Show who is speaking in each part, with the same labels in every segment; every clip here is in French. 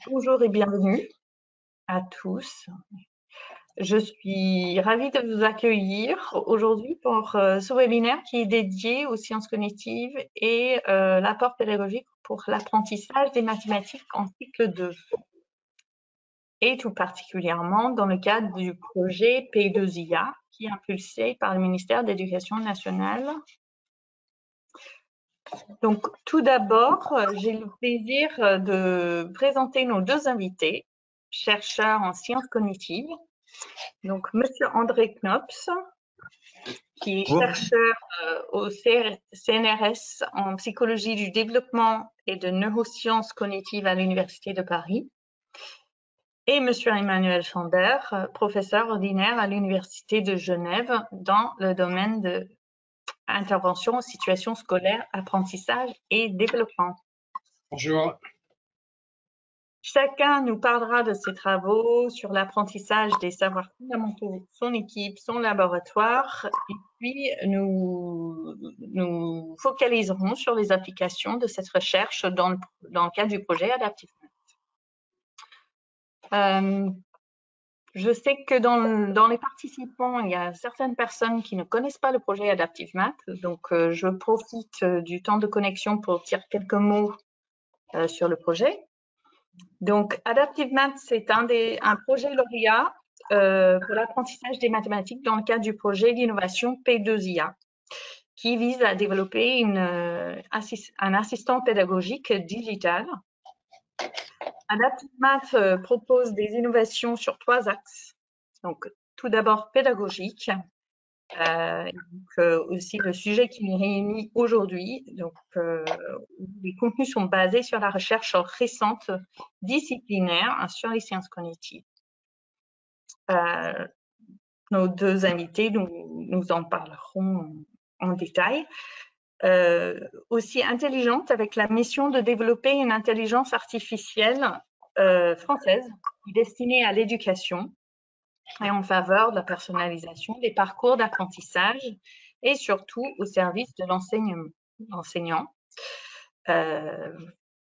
Speaker 1: Bonjour et bienvenue à tous. Je suis ravie de vous accueillir aujourd'hui pour ce webinaire qui est dédié aux sciences cognitives et l'apport pédagogique pour l'apprentissage des mathématiques en cycle 2. Et tout particulièrement dans le cadre du projet P2IA qui est impulsé par le ministère de l'Éducation nationale. Donc, tout d'abord, j'ai le plaisir de présenter nos deux invités, chercheurs en sciences cognitives. Donc, Monsieur André Knops, qui est chercheur au CNRS en psychologie du développement et de neurosciences cognitives à l'Université de Paris. Et Monsieur Emmanuel Sander, professeur ordinaire à l'Université de Genève dans le domaine de intervention aux situations scolaires, apprentissage et développement.
Speaker 2: Bonjour.
Speaker 1: Chacun nous parlera de ses travaux sur l'apprentissage des savoirs fondamentaux, son équipe, son laboratoire, et puis nous focaliserons sur les applications de cette recherche dans le cadre du projet Adaptive Math. Je sais que dans les participants, il y a certaines personnes qui ne connaissent pas le projet Adaptive Math, donc je profite du temps de connexion pour dire quelques mots sur le projet. Donc, Adaptive Math, c'est un projet lauréat pour l'apprentissage des mathématiques dans le cadre du projet d'innovation P2IA, qui vise à développer un assistant pédagogique digital. Adaptive Math propose des innovations sur 3 axes. Donc, tout d'abord pédagogique, aussi le sujet qui nous réunit aujourd'hui. Donc, les contenus sont basés sur la recherche récente disciplinaire sur les sciences cognitives. Nos deux invités nous en parleront en détail. Aussi intelligente, avec la mission de développer une intelligence artificielle française destinée à l'éducation et en faveur de la personnalisation des parcours d'apprentissage et surtout au service de l'enseignant.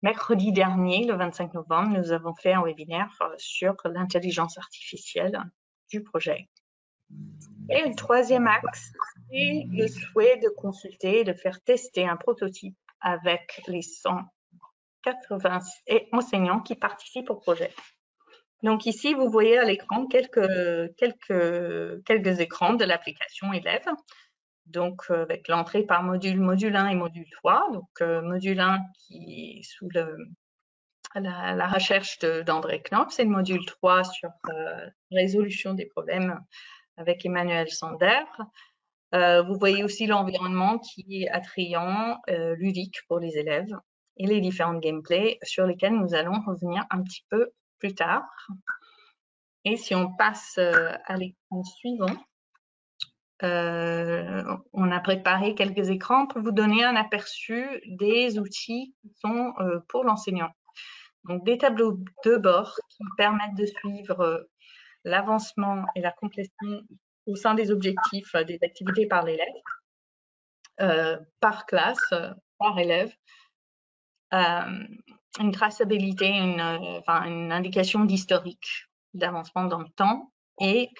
Speaker 1: Mercredi dernier, le 25 novembre, nous avons fait un webinaire sur l'intelligence artificielle du projet. Et le troisième axe, c'est le souhait de consulter et de faire tester un prototype avec les 180 enseignants qui participent au projet. Donc ici, vous voyez à l'écran quelques écrans de l'application élève. Donc avec l'entrée par module 1 et module 3. Donc module 1 qui est sous la recherche d'André Knops et le module 3 sur résolution des problèmes avec Emmanuel Sander. Vous voyez aussi l'environnement qui est attrayant, ludique pour les élèves et les différents gameplays sur lesquels nous allons revenir un petit peu plus tard. Et si on passe à l'écran suivant, on a préparé quelques écrans pour vous donner un aperçu des outils qui sont pour l'enseignant. Donc, des tableaux de bord qui permettent de suivre l'avancement et la complétion au sein des objectifs des activités par l'élève, par classe, par élève, une traçabilité, une indication d'historique d'avancement dans le temps et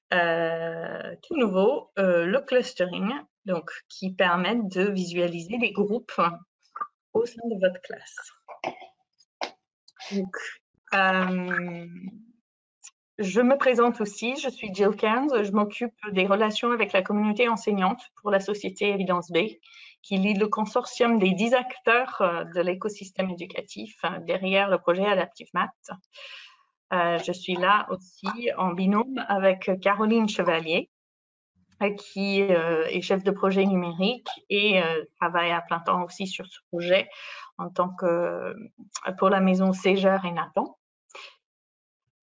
Speaker 1: tout nouveau, le clustering, donc qui permet de visualiser les groupes au sein de votre classe. Donc, je me présente aussi, je suis Jill Cairns, je m'occupe des relations avec la communauté enseignante pour la société Evidence Bay, qui lead le consortium des 10 acteurs de l'écosystème éducatif derrière le projet Adaptive Math. Je suis là aussi en binôme avec Caroline Chevalier, qui est chef de projet numérique et travaille à plein temps aussi sur ce projet en tant que pour la maison Ségeur et Nathan.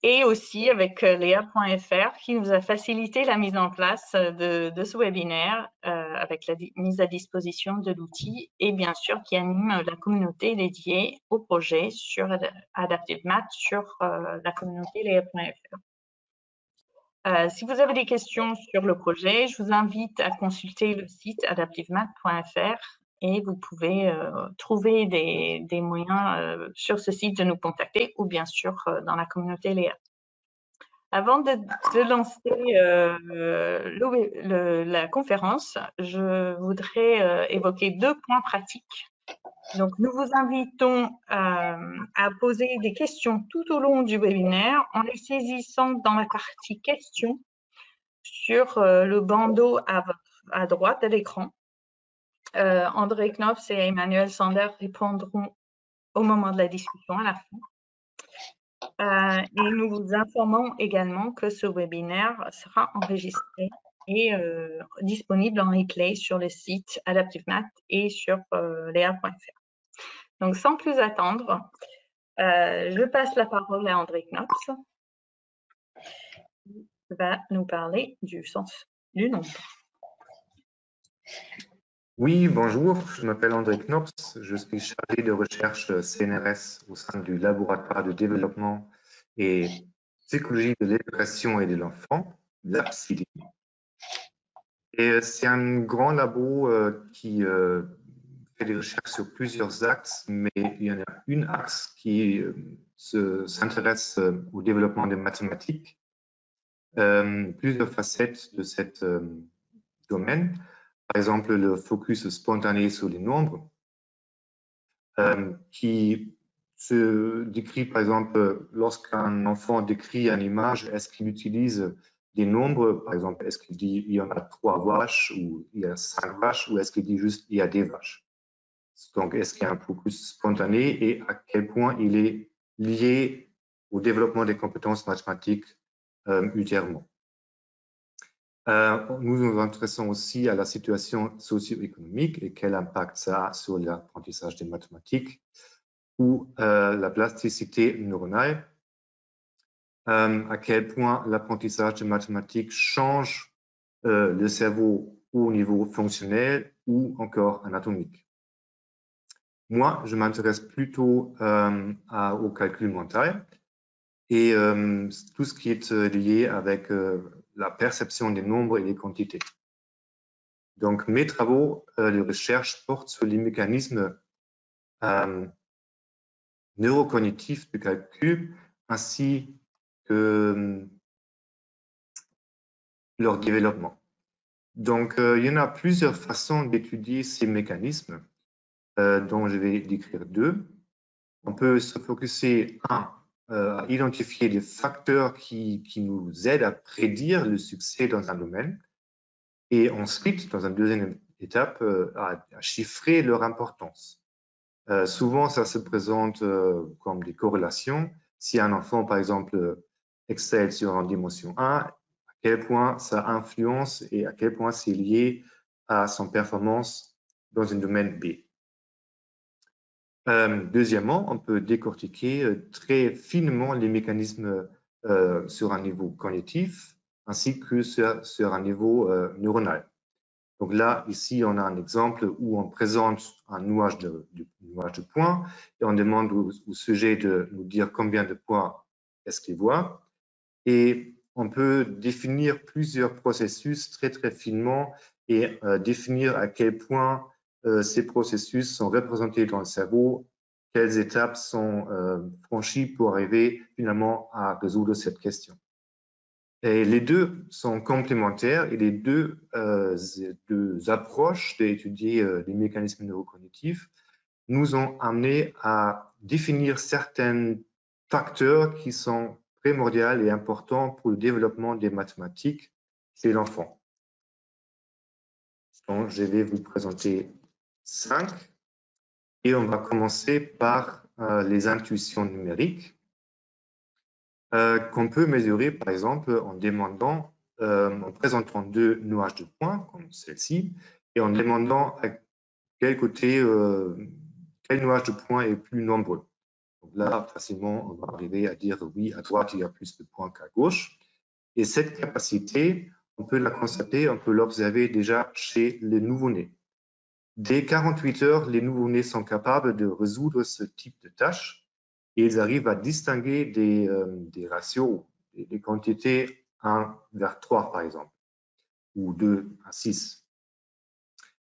Speaker 1: Et aussi avec Léa.fr qui nous a facilité la mise en place de ce webinaire avec la mise à disposition de l'outil et bien sûr qui anime la communauté dédiée au projet sur Adaptive Math sur la communauté Léa.fr. Si vous avez des questions sur le projet, je vous invite à consulter le site adaptivemath.fr et vous pouvez trouver des moyens sur ce site de nous contacter ou bien sûr dans la communauté Léa. Avant de lancer la conférence, je voudrais évoquer 2 points pratiques. Donc, nous vous invitons à poser des questions tout au long du webinaire en les saisissant dans la partie questions sur le bandeau à droite de l'écran. André Knopf et Emmanuel Sander répondront au moment de la discussion à la fin. Et nous vous informons également que ce webinaire sera enregistré et disponible en replay sur le site Adaptive Math et sur lea.fr. Donc, sans plus attendre, je passe la parole à André Knopf, qui va nous parler du sens du nombre.
Speaker 2: Oui, bonjour, je m'appelle André Knopf, je suis chargé de recherche CNRS au sein du laboratoire de développement et psychologie de l'éducation et de l'enfant, l'APSID. Et c'est un grand labo qui fait des recherches sur plusieurs axes, mais il y en a une axe qui s'intéresse au développement des mathématiques, plusieurs facettes de cet domaine. Par exemple, le focus spontané sur les nombres, qui se décrit, par exemple, lorsqu'un enfant décrit une image, est-ce qu'il utilise des nombres, par exemple, est-ce qu'il dit il y en a 3 vaches ou il y a 5 vaches, ou est-ce qu'il dit juste il y a des vaches? Donc, est-ce qu'il y a un focus spontané et à quel point il est lié au développement des compétences mathématiques ultérieurement? Nous nous intéressons aussi à la situation socio-économique et quel impact ça a sur l'apprentissage des mathématiques ou la plasticité neuronale, à quel point l'apprentissage des mathématiques change le cerveau au niveau fonctionnel ou encore anatomique. Moi, je m'intéresse plutôt au calcul mental et tout ce qui est lié avec la perception des nombres et des quantités. Donc, mes travaux de recherche portent sur les mécanismes neurocognitifs du calcul ainsi que leur développement. Donc, il y en a plusieurs façons d'étudier ces mécanismes, dont je vais décrire 2. On peut se focuser à identifier des facteurs qui nous aident à prédire le succès dans un domaine, et ensuite, dans une deuxième étape, à chiffrer leur importance. Souvent, ça se présente comme des corrélations. Si un enfant, par exemple, excelle sur une dimension 1, à quel point ça influence et à quel point c'est lié à son performance dans un domaine B. Deuxièmement, on peut décortiquer très finement les mécanismes sur un niveau cognitif ainsi que sur un niveau neuronal. Donc là, ici, on a un exemple où on présente un nuage de points et on demande au sujet de nous dire combien de points est-ce qu'il voit. Et on peut définir plusieurs processus très, très finement et définir à quel point ces processus sont représentés dans le cerveau, quelles étapes sont franchies pour arriver finalement à résoudre cette question. Et les deux sont complémentaires et les deux approches d'étudier les mécanismes neurocognitifs nous ont amené à définir certains facteurs qui sont primordiaux et importants pour le développement des mathématiques chez l'enfant. Donc, je vais vous présenter 5 et on va commencer par les intuitions numériques. Qu'on peut mesurer, par exemple, en présentant 2 nuages de points, comme celle-ci, et en demandant à quel côté, quel nuage de points est plus nombreux. Donc là, facilement, on va arriver à dire oui, à droite, il y a plus de points qu'à gauche. Et cette capacité, on peut la constater, on peut l'observer déjà chez les nouveau-nés. Dès 48 heures, les nouveau-nés sont capables de résoudre ce type de tâches et ils arrivent à distinguer des ratios, des quantités 1 vers 3 par exemple, ou 2 à 6.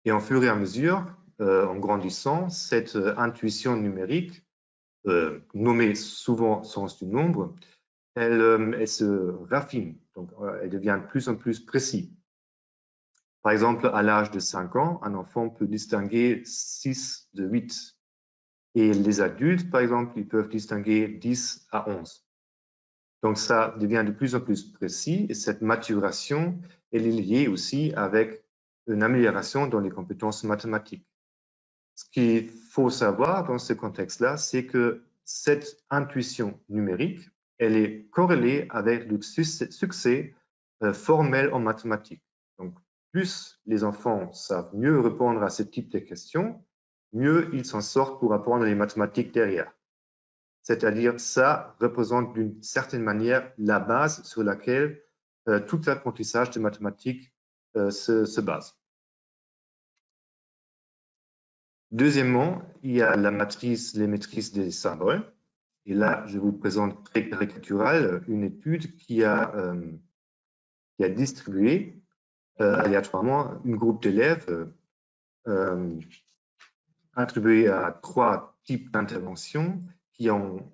Speaker 2: Et en fur et à mesure, en grandissant, cette intuition numérique, nommée souvent sens du nombre, elle se raffine, donc elle devient de plus en plus précise. Par exemple, à l'âge de 5 ans, un enfant peut distinguer 6 de 8. Et les adultes, par exemple, ils peuvent distinguer 10 à 11. Donc, ça devient de plus en plus précis et cette maturation, elle est liée aussi avec une amélioration dans les compétences mathématiques. Ce qu'il faut savoir dans ce contexte-là, c'est que cette intuition numérique, elle est corrélée avec le succès formel en mathématiques. Donc, plus les enfants savent mieux répondre à ce type de questions, mieux ils s'en sortent pour apprendre les mathématiques derrière. C'est-à-dire, ça représente d'une certaine manière la base sur laquelle tout l'apprentissage de mathématiques se base. Deuxièmement, il y a la matrice, les matrices des symboles. Et là, je vous présente très caricatural une étude qui a distribué aléatoirement un groupe d'élèves attribué à 3 types d'interventions qui ont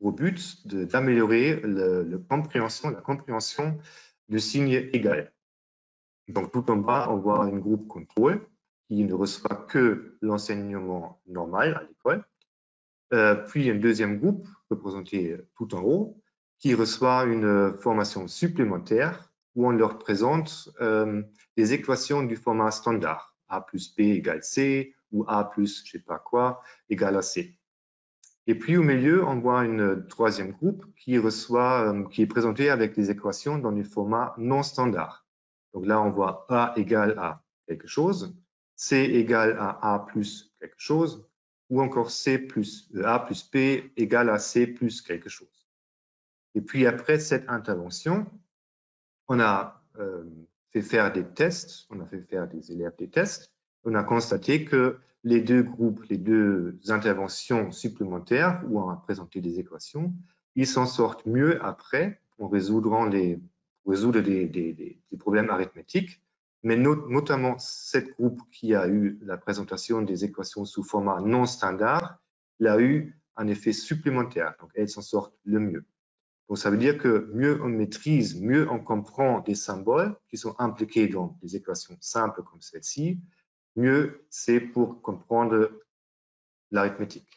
Speaker 2: au but d'améliorer la compréhension de signes égal. Donc, tout en bas, on voit un groupe contrôle qui ne reçoit que l'enseignement normal à l'école. Puis un deuxième groupe, représenté tout en haut, qui reçoit une formation supplémentaire où on leur présente des équations du format standard. A plus B égale C ou A plus je ne sais pas quoi égale à C. Et puis au milieu, on voit un troisième groupe qui est présenté avec des équations dans du format non standard. Donc là, on voit A égale à quelque chose, C égale à A plus quelque chose, ou encore A plus P égale à C plus quelque chose. Et puis après cette intervention, on a fait faire des tests, on a fait faire des élèves des tests, on a constaté que les deux groupes, les deux interventions supplémentaires où on a présenté des équations, ils s'en sortent mieux après en résoudre des problèmes arithmétiques, mais notamment cette groupe qui a eu la présentation des équations sous format non standard, l'a eu un effet supplémentaire, donc elles s'en sortent le mieux. Donc, ça veut dire que mieux on maîtrise, mieux on comprend des symboles qui sont impliqués dans des équations simples comme celle-ci, mieux c'est pour comprendre l'arithmétique.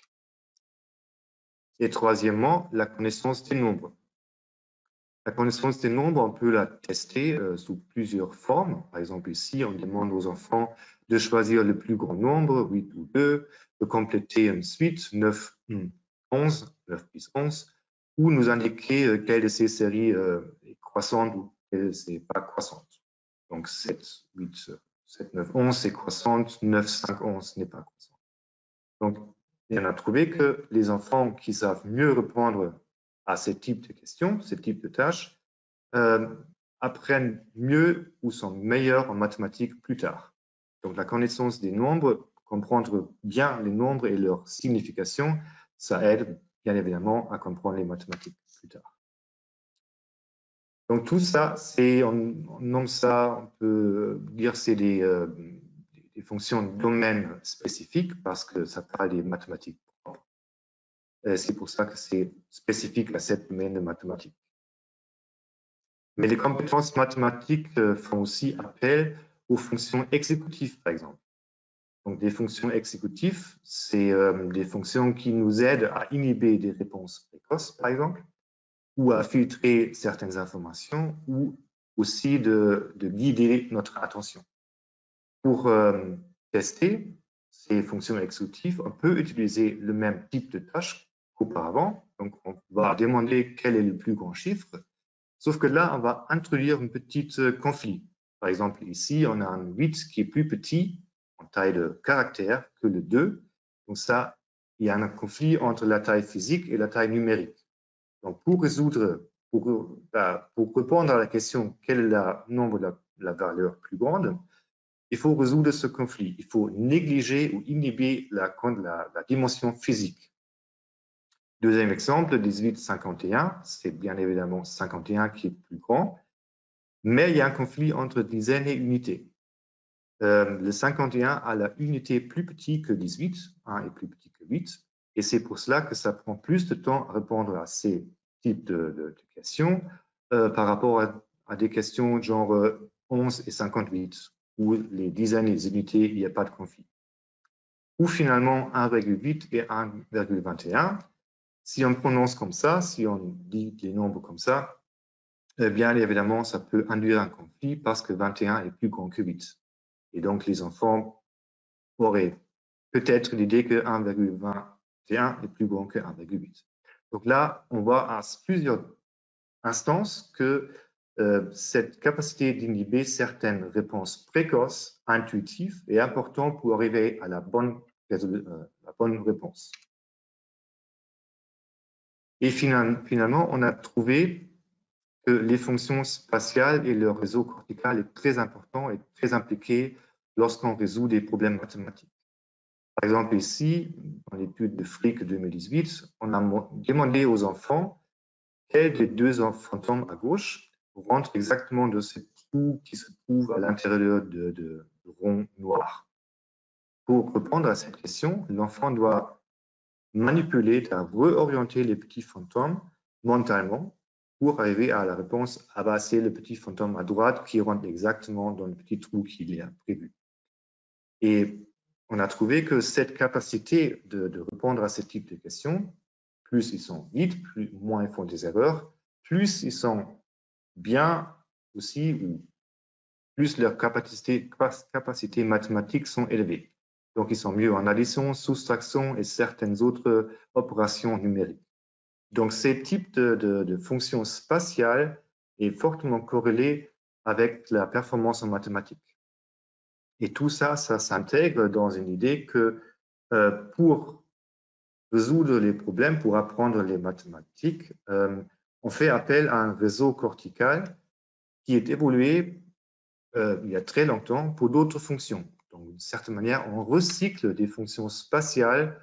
Speaker 2: Et troisièmement, la connaissance des nombres. La connaissance des nombres, on peut la tester sous plusieurs formes. Par exemple, ici, on demande aux enfants de choisir le plus grand nombre, 8 ou 2, de compléter une suite, 9, 11, 9 plus 11, ou nous indiquer quelle de ces séries est croissante ou quelle n'est pas croissante. Donc 7, 8, 7, 9, 11 c'est croissante, 9, 5, 11 n'est pas croissante. Donc, on a trouvé que les enfants qui savent mieux répondre à ce type de questions, ce type de tâches, apprennent mieux ou sont meilleurs en mathématiques plus tard. Donc, la connaissance des nombres, comprendre bien les nombres et leur signification, ça aide bien évidemment à comprendre les mathématiques plus tard. Donc tout ça, on nomme ça, on peut dire c'est des fonctions de domaine spécifiques parce que ça parle des mathématiques propres. C'est pour ça que c'est spécifique à cette domaine de mathématiques. Mais les compétences mathématiques font aussi appel aux fonctions exécutives, par exemple. Donc, des fonctions exécutives, c'est des fonctions qui nous aident à inhiber des réponses précoces, par exemple, ou à filtrer certaines informations, ou aussi de guider notre attention. Pour tester ces fonctions exécutives, on peut utiliser le même type de tâche qu'auparavant. Donc, on va demander quel est le plus grand chiffre, sauf que là, on va introduire un petit conflit. Par exemple, ici, on a un 8 qui est plus petit en taille de caractère que le 2. Donc ça, il y a un conflit entre la taille physique et la taille numérique. Donc pour répondre à la question quel est le nombre de la valeur plus grande, il faut résoudre ce conflit. Il faut négliger ou inhiber la dimension physique. Deuxième exemple, 1851, c'est bien évidemment 51 qui est plus grand, mais il y a un conflit entre dizaines et unités. le 51 a la unité plus petite que 18, 1 est plus petit que 8, et c'est pour cela que ça prend plus de temps à répondre à ces types de questions par rapport à des questions genre 11 et 58, où les dizaines et les unités, il n'y a pas de conflit. Ou finalement 1,8 et 1,21. Si on prononce comme ça, si on dit les nombres comme ça, eh bien évidemment, ça peut induire un conflit parce que 21 est plus grand que 8. Et donc, les enfants auraient peut-être l'idée que 1,21 est plus grand que 1,8. Donc là, on voit à plusieurs instances que cette capacité d'inhiber certaines réponses précoces, intuitives, est importante pour arriver à la bonne réponse. Et finalement, on a trouvé que les fonctions spatiales et le réseau cortical est très important et très impliqué lorsqu'on résout des problèmes mathématiques. Par exemple, ici, dans l'étude de Frick 2018, on a demandé aux enfants quels des deux fantômes à gauche rentrent exactement dans ce trou qui se trouve à l'intérieur de rond noir. Pour répondre à cette question, l'enfant doit manipuler, réorienter les petits fantômes mentalement pour arriver à la réponse. Ah bah, c'est le petit fantôme à droite qui rentre exactement dans le petit trou qu'il y a prévu. Et on a trouvé que cette capacité de répondre à ce type de questions, plus ils sont vite, moins ils font des erreurs, plus ils sont bien aussi, ou plus leurs capacités mathématiques sont élevées. Donc, ils sont mieux en addition, soustraction et certaines autres opérations numériques. Donc, ces types de fonctions spatiales est fortement corrélé avec la performance en mathématiques. Et tout ça, ça s'intègre dans une idée que pour résoudre les problèmes, pour apprendre les mathématiques, on fait appel à un réseau cortical qui est évolué il y a très longtemps pour d'autres fonctions. Donc, d'une certaine manière, on recycle des fonctions spatiales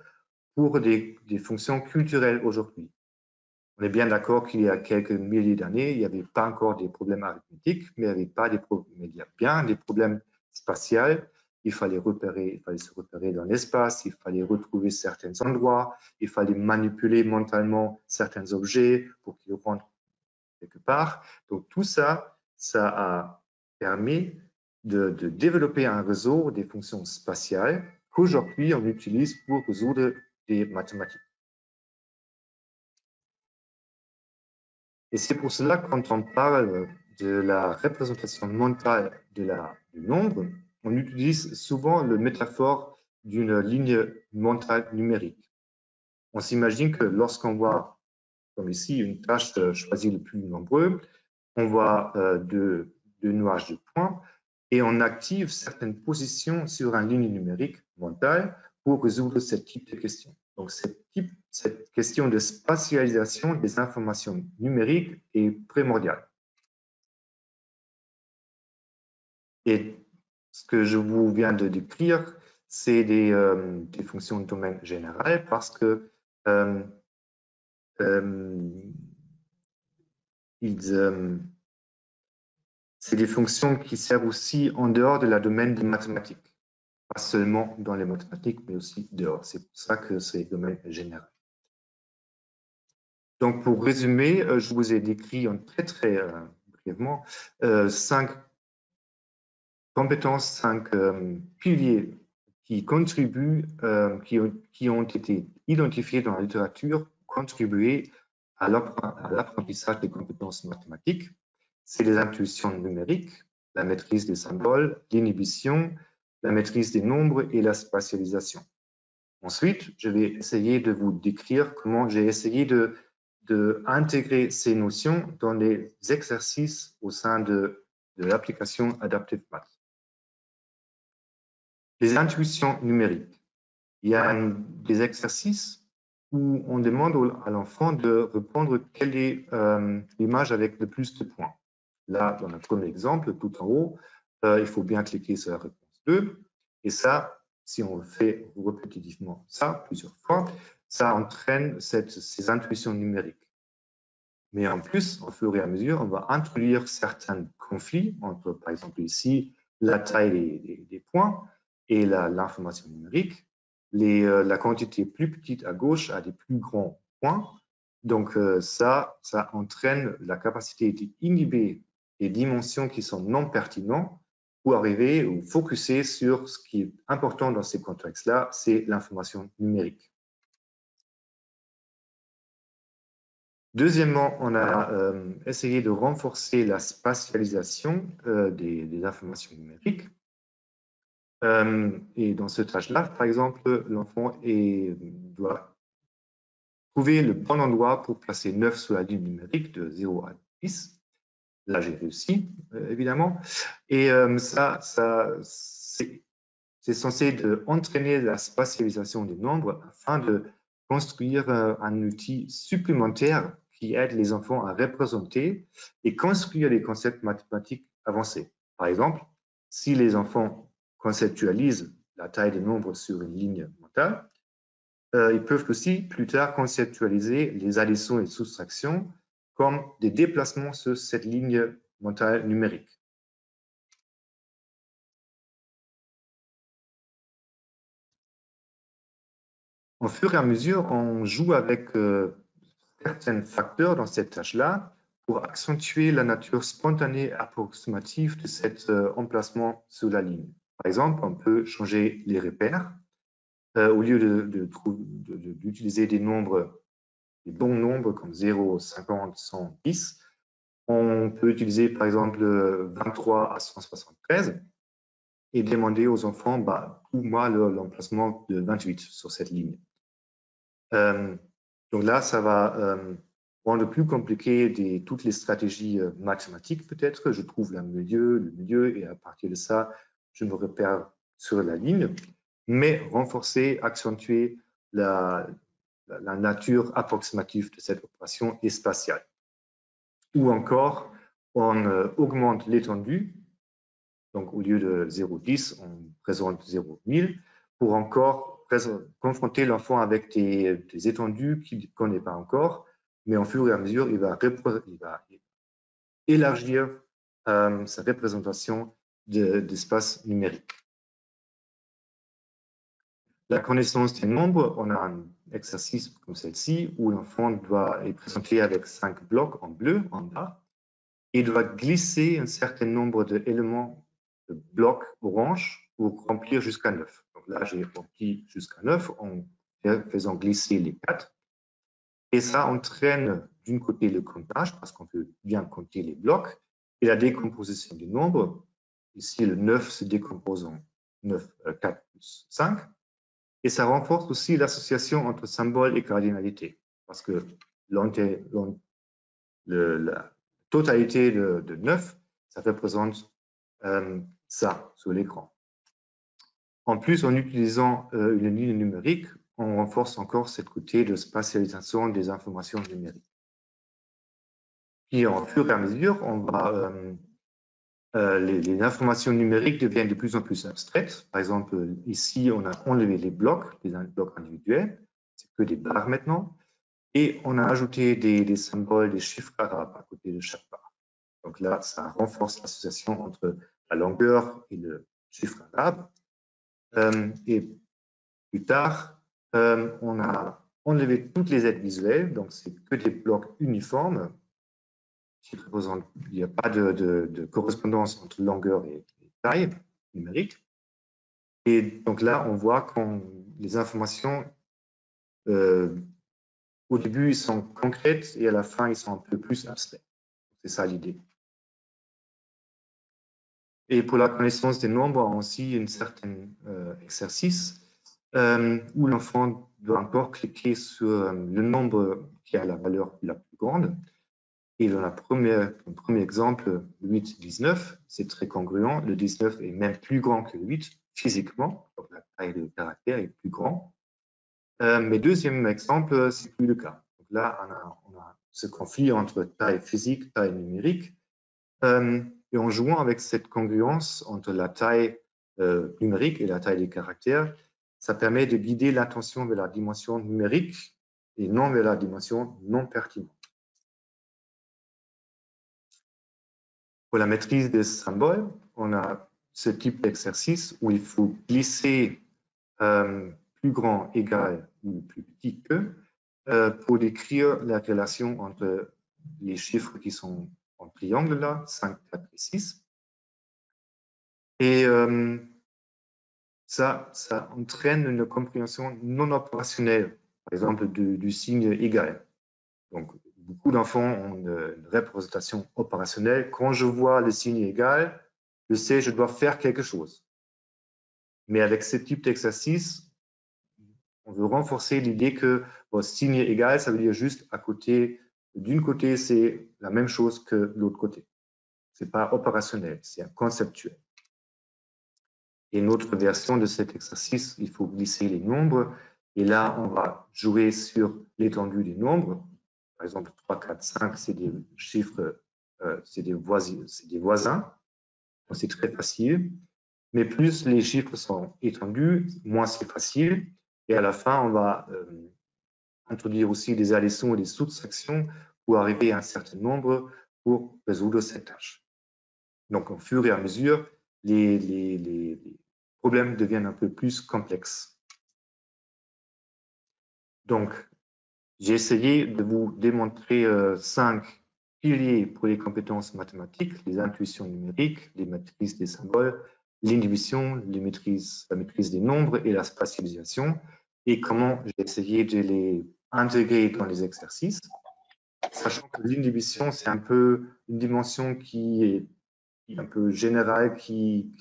Speaker 2: pour des fonctions culturelles aujourd'hui. On est bien d'accord qu'il y a quelques milliers d'années, il n'y avait pas encore des problèmes arithmétiques, mais il y a bien des problèmes spatiaux. Il fallait se repérer dans l'espace, il fallait retrouver certains endroits, il fallait manipuler mentalement certains objets pour qu'ils rentrent quelque part. Donc tout ça, ça a permis de développer un réseau des fonctions spatiales qu'aujourd'hui on utilise pour résoudre des mathématiques. Et c'est pour cela que quand on parle de la représentation mentale du nombre, on utilise souvent la métaphore d'une ligne mentale numérique. On s'imagine que lorsqu'on voit, comme ici, une tâche choisie le plus nombreux, on voit deux nuages de points et on active certaines positions sur une ligne numérique mentale pour résoudre ce type de question. Donc, cette question de spatialisation des informations numériques est primordiale. Et ce que je vous viens de décrire, c'est des fonctions de domaine général parce que c'est des fonctions qui servent aussi en dehors de la domaine des mathématiques. Pas seulement dans les mathématiques, mais aussi dehors. C'est pour ça que c'est domaine général. Donc, pour résumer, je vous ai décrit très brièvement 5 compétences, 5 piliers qui contribuent, qui ont été identifiés dans la littérature, contribuer à l'apprentissage des compétences mathématiques. C'est les intuitions numériques, la maîtrise des symboles, l'inhibition, la maîtrise des nombres et la spatialisation. Ensuite, je vais essayer de vous décrire comment j'ai essayé de intégrer ces notions dans les exercices au sein de l'application Adaptive Math. Les intuitions numériques. Il y a des exercices où on demande à l'enfant de répondre quelle est l'image avec le plus de points. Là, dans le premier exemple, tout en haut, il faut bien cliquer sur la réponse 2. Et ça, si on le fait répétitivement, ça, plusieurs fois, ça entraîne ces intuitions numériques. Mais en plus, au fur et à mesure, on va introduire certains conflits entre, par exemple ici, la taille des points et l'information numérique. La quantité plus petite à gauche a des plus grands points. Donc, ça entraîne la capacité d'inhiber les dimensions qui sont non pertinentes pour arriver ou focuser sur ce qui est important dans ces contextes-là, c'est l'information numérique. Deuxièmement, on a essayé de renforcer la spatialisation des informations numériques. Et dans ce tâche-là, par exemple, l'enfant doit trouver le bon endroit pour placer 9 sur la ligne numérique de 0 à 10. Là, j'ai réussi, évidemment. Et c'est censé entraîner la spatialisation des nombres afin de construire un outil supplémentaire qui aide les enfants à représenter et construire des concepts mathématiques avancés. Par exemple, si les enfants conceptualisent la taille des nombres sur une ligne mentale, ils peuvent aussi plus tard conceptualiser les additions et soustractions comme des déplacements sur cette ligne mentale numérique. Au fur et à mesure, on joue avec certains facteurs dans cette tâche-là pour accentuer la nature spontanée approximative de cet emplacement sur la ligne. Par exemple, on peut changer les repères. Au lieu d'utiliser des bons nombres comme 0, 50, 100, 10, on peut utiliser par exemple 23 à 173 et demander aux enfants, trouve-moi l'emplacement de 28 sur cette ligne. Donc là, ça va rendre plus compliqué toutes les stratégies mathématiques peut-être. Je trouve le milieu, et à partir de ça, je me repère sur la ligne, mais renforcer, accentuer la nature approximative de cette opération et spatiale. Ou encore, on augmente l'étendue. Donc, au lieu de 0,10, on présente 0,1000 pour encore confronter l'enfant avec des étendues qu'il ne connaît pas encore, mais au fur et à mesure, il va élargir sa représentation d'espace numérique. La connaissance des nombres, on a un exercice comme celle-ci où l'enfant est présenté avec 5 blocs en bleu en bas et doit glisser un certain nombre d'éléments de blocs orange pour remplir jusqu'à 9. Donc là, j'ai rempli jusqu'à 9 en faisant glisser les 4. Et ça entraîne d'une côté le comptage, parce qu'on peut bien compter les blocs, et la décomposition des nombres. Ici, le 9 se décompose en 4 plus 5. Et ça renforce aussi l'association entre symbole et cardinalité, parce que la totalité de 9, ça représente ça sur l'écran. En plus, en utilisant une ligne numérique, on renforce encore cette côté de spatialisation des informations numériques. Puis, en fur et à mesure, les informations numériques deviennent de plus en plus abstraites. Par exemple, ici, on a enlevé les blocs individuels. C'est que des barres maintenant. Et on a ajouté des symboles, des chiffres arabes à côté de chaque barre. Donc là, ça renforce l'association entre la longueur et le chiffre arabe. Et plus tard, on a enlevé toutes les aides visuelles, donc c'est que des blocs uniformes qui représentent, il n'y a pas de correspondance entre longueur et taille numérique. Et donc là, on voit que les informations, au début, ils sont concrètes et à la fin, ils sont un peu plus abstraits. C'est ça l'idée. Et pour la connaissance des nombres, on a aussi un certain exercice où l'enfant doit encore cliquer sur le nombre qui a la valeur la plus grande. Et dans le premier exemple, 8, 19, c'est très congruent. Le 19 est même plus grand que le 8 physiquement, donc la taille de caractère est plus grand. Mais deuxième exemple, c'est plus le cas. Donc là, on a ce conflit entre taille physique, taille numérique. Et en jouant avec cette congruence entre la taille numérique et la taille des caractères, ça permet de guider l'attention vers la dimension numérique et non vers la dimension non pertinente. Pour la maîtrise des symboles, on a ce type d'exercice où il faut glisser plus grand égal ou plus petit que pour décrire la relation entre les chiffres qui sont en triangle là, 5, 4 et 6. Et ça entraîne une compréhension non opérationnelle, par exemple du signe égal. Donc, beaucoup d'enfants ont une représentation opérationnelle. Quand je vois le signe égal, je sais que je dois faire quelque chose. Mais avec ce type d'exercice, on veut renforcer l'idée que signe égal, ça veut dire juste à côté, d'une côté, c'est la même chose que l'autre côté. Ce n'est pas opérationnel, c'est conceptuel. Et une autre version de cet exercice, il faut glisser les nombres. Et là, on va jouer sur l'étendue des nombres. Par exemple, 3, 4, 5, c'est des chiffres, c'est des voisins. C'est très facile. Mais plus les chiffres sont étendus, moins c'est facile. Et à la fin, on va introduire aussi des additions et des soustractions pour arriver à un certain nombre pour résoudre cette tâche. Donc, au fur et à mesure, les problèmes deviennent un peu plus complexes. Donc, j'ai essayé de vous démontrer 5 piliers pour les compétences mathématiques, les intuitions numériques, les maîtrises des symboles, l'inhibition, la maîtrise des nombres et la spatialisation, et comment j'ai essayé de les intégrer dans les exercices, sachant que l'inhibition, c'est un peu une dimension qui est un peu générale, qui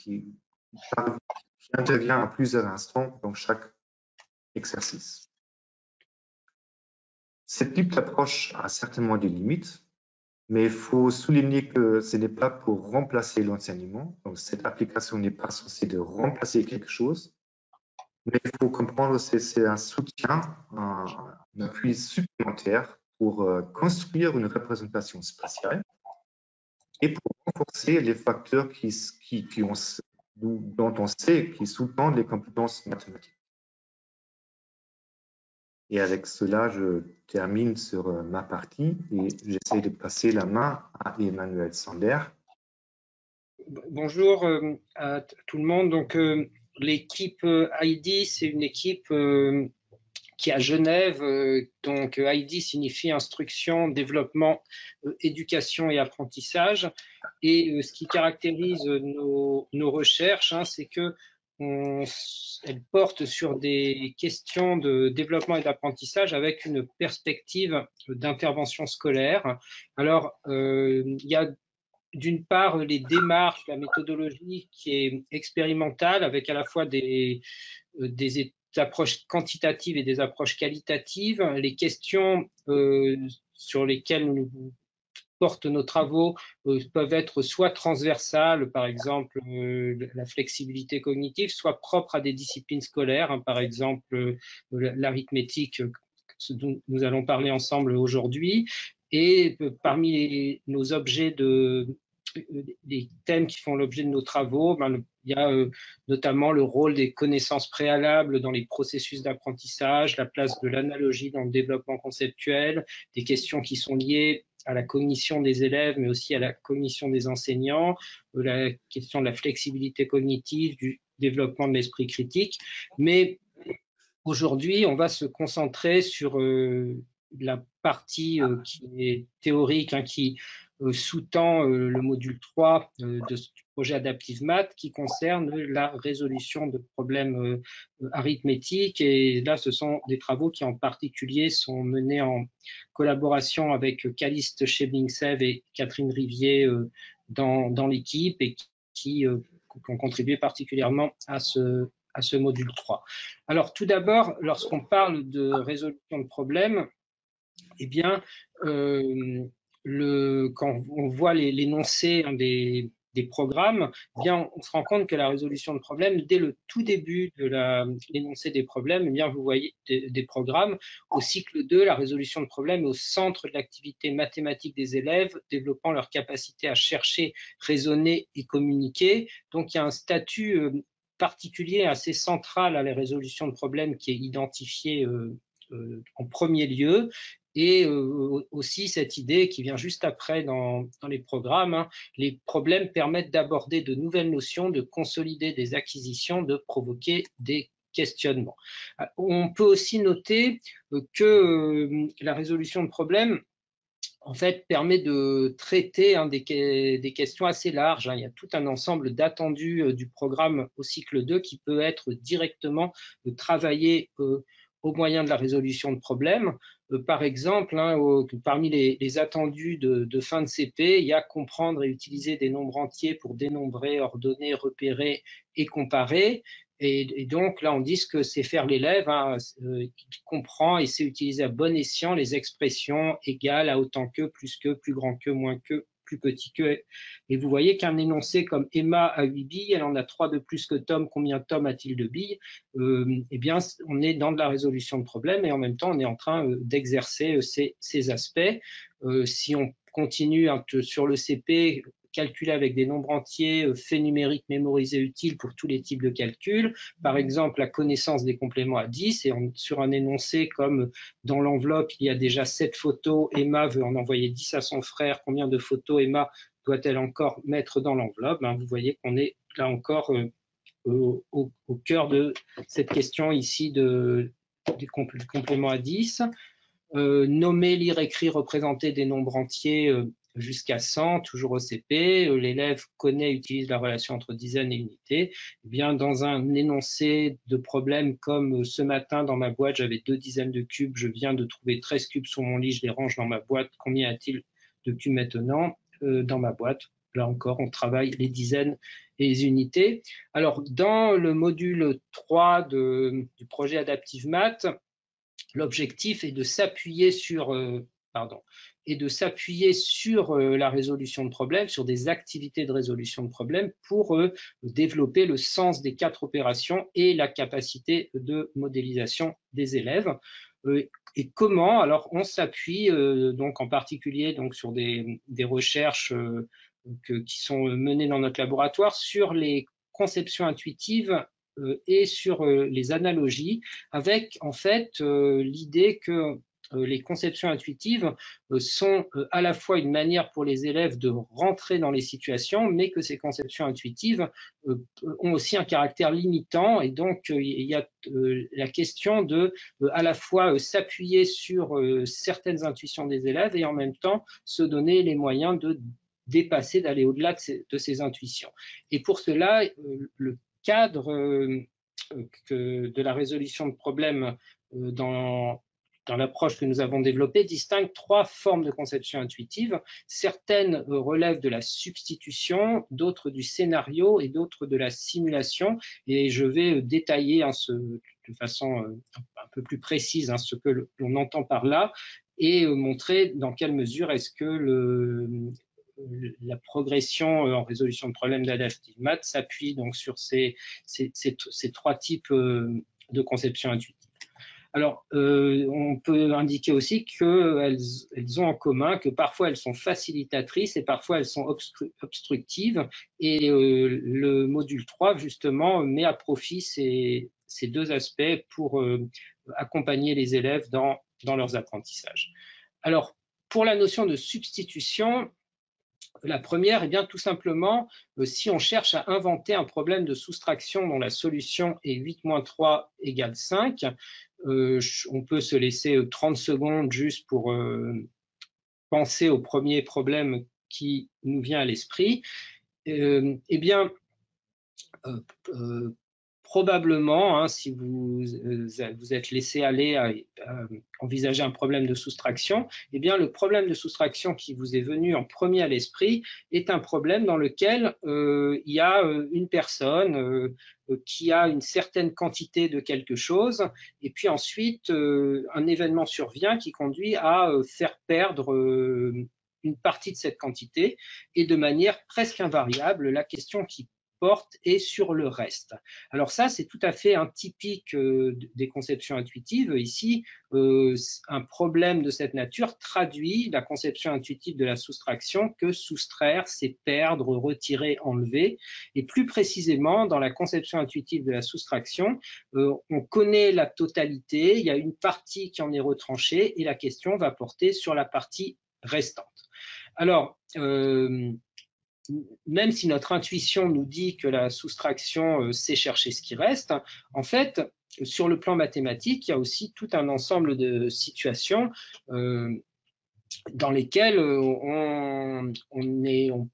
Speaker 2: intervient à plusieurs instants dans chaque exercice. Ce type d'approche a certainement des limites, mais il faut souligner que ce n'est pas pour remplacer l'enseignement. Donc, cette application n'est pas censée de remplacer quelque chose, mais il faut comprendre que c'est un soutien, un appui supplémentaire pour construire une représentation spatiale et pour renforcer les facteurs dont on sait qu'ils sous-tendent les compétences mathématiques. Et avec cela, je termine sur ma partie et j'essaie de passer la main à Emmanuel Sander.
Speaker 3: Bonjour à tout le monde. Donc, l'équipe ID, c'est une équipe qui est à Genève. Donc, ID signifie instruction, développement, éducation et apprentissage. Et ce qui caractérise nos recherches, c'est que elles portent sur des questions de développement et d'apprentissage avec une perspective d'intervention scolaire. Alors, il y a d'une part les démarches, la méthodologie qui est expérimentale avec à la fois des approches quantitatives et des approches qualitatives. Les questions sur lesquelles nous portent nos travaux peuvent être soit transversales, par exemple la flexibilité cognitive, soit propres à des disciplines scolaires, par exemple l'arithmétique, ce dont nous allons parler ensemble aujourd'hui. Et parmi nos objets les thèmes qui font l'objet de nos travaux, il y a notamment le rôle des connaissances préalables dans les processus d'apprentissage, la place de l'analogie dans le développement conceptuel, des questions qui sont liées à la cognition des élèves, mais aussi à la cognition des enseignants, la question de la flexibilité cognitive, du développement de l'esprit critique. Mais aujourd'hui, on va se concentrer sur la partie qui est théorique, qui sous-tend le module 3 de ce projet Adaptive Math, qui concerne la résolution de problèmes arithmétiques. Et là, ce sont des travaux qui en particulier sont menés en collaboration avec Caliste Chebningsev et Catherine Rivier dans l'équipe et qui ont contribué particulièrement à ce module 3. Alors, tout d'abord, lorsqu'on parle de résolution de problèmes, eh bien, quand on voit l'énoncé des programmes, eh bien, on se rend compte que la résolution de problèmes, dès le tout début de l'énoncé des problèmes, eh bien, vous voyez des programmes. Au cycle 2, la résolution de problèmes est au centre de l'activité mathématique des élèves, développant leur capacité à chercher, raisonner et communiquer. Donc, il y a un statut particulier assez central à la résolution de problèmes qui est identifié en premier lieu. et aussi cette idée qui vient juste après dans les programmes, hein, les problèmes permettent d'aborder de nouvelles notions, de consolider des acquisitions, de provoquer des questionnements. On peut aussi noter que la résolution de problèmes en fait, permet de traiter des questions assez larges. Il y a tout un ensemble d'attendus du programme au cycle 2 qui peut être directement travaillé au moyen de la résolution de problèmes. Par exemple, parmi les attendus de fin de CP, il y a comprendre et utiliser des nombres entiers pour dénombrer, ordonner, repérer et comparer. Et donc, là, on dit que c'est faire l'élève, qui comprend et sait utiliser à bon escient les expressions égales à autant que, plus grand que, moins que, plus petit que. Et vous voyez qu'un énoncé comme Emma a 8 billes, elle en a 3 de plus que Tom, combien Tom a-t-il de billes? Eh bien, on est dans de la résolution de problèmes et en même temps, on est en train d'exercer ces aspects. Si on continue sur le CP, calculer avec des nombres entiers, faits numériques mémorisés utiles pour tous les types de calculs. Par exemple, la connaissance des compléments à 10 et sur un énoncé comme dans l'enveloppe, il y a déjà 7 photos, Emma veut en envoyer 10 à son frère, combien de photos Emma doit-elle encore mettre dans l'enveloppe? Vous voyez qu'on est là encore au cœur de cette question ici des compléments à 10. Nommer, lire, écrire, représenter des nombres entiers jusqu'à 100, toujours au CP. L'élève connaît et utilise la relation entre dizaines et unités. Eh bien, dans un énoncé de problème comme ce matin dans ma boîte, j'avais 2 dizaines de cubes, je viens de trouver 13 cubes sur mon lit, je les range dans ma boîte. Combien y-a-t-il de cubes maintenant dans ma boîte? Là encore, on travaille les dizaines et les unités. Alors, dans le module 3 du projet Adaptive Math, l'objectif est de s'appuyer sur, la résolution de problèmes, sur des activités de résolution de problèmes pour développer le sens des 4 opérations et la capacité de modélisation des élèves. Et comment? Alors, on s'appuie donc en particulier sur des recherches qui sont menées dans notre laboratoire sur les conceptions intuitives et sur les analogies, avec en fait l'idée que les conceptions intuitives sont à la fois une manière pour les élèves de rentrer dans les situations, mais que ces conceptions intuitives ont aussi un caractère limitant, et donc il y a la question de à la fois s'appuyer sur certaines intuitions des élèves et en même temps se donner les moyens de dépasser, d'aller au-delà de ces intuitions. Et pour cela, le cadre de la résolution de problèmes dans l'approche que nous avons développée distingue 3 formes de conception intuitive. Certaines relèvent de la substitution, d'autres du scénario et d'autres de la simulation. Et je vais détailler de façon un peu plus précise ce que l'on entend par là et montrer dans quelle mesure est-ce que la progression en résolution de problèmes d'Adaptive Math s'appuie donc sur ces 3 types de conception intuitive. Alors, on peut indiquer aussi qu'elles ont en commun que parfois elles sont facilitatrices et parfois elles sont obstructives. Et le module 3, justement, met à profit ces 2 aspects pour accompagner les élèves dans leurs apprentissages. Alors, pour la notion de substitution, la première, eh bien, tout simplement, si on cherche à inventer un problème de soustraction dont la solution est 8 moins 3 égale 5, on peut se laisser 30 secondes juste pour penser au premier problème qui nous vient à l'esprit. Eh bien, probablement, si vous êtes laissé aller à envisager un problème de soustraction, eh bien, le problème de soustraction qui vous est venu en premier à l'esprit est un problème dans lequel il y a une personne qui a une certaine quantité de quelque chose, et puis ensuite, un événement survient qui conduit à faire perdre une partie de cette quantité, et de manière presque invariable, la question qui porte et sur le reste. Alors ça, c'est tout à fait un typique des conceptions intuitives. Ici, un problème de cette nature traduit la conception intuitive de la soustraction que soustraire, c'est perdre, retirer, enlever. Et plus précisément, dans la conception intuitive de la soustraction, on connaît la totalité, il y a une partie qui en est retranchée et la question va porter sur la partie restante. Alors, même si notre intuition nous dit que la soustraction, c'est chercher ce qui reste, en fait, sur le plan mathématique, il y a aussi tout un ensemble de situations dans lesquelles on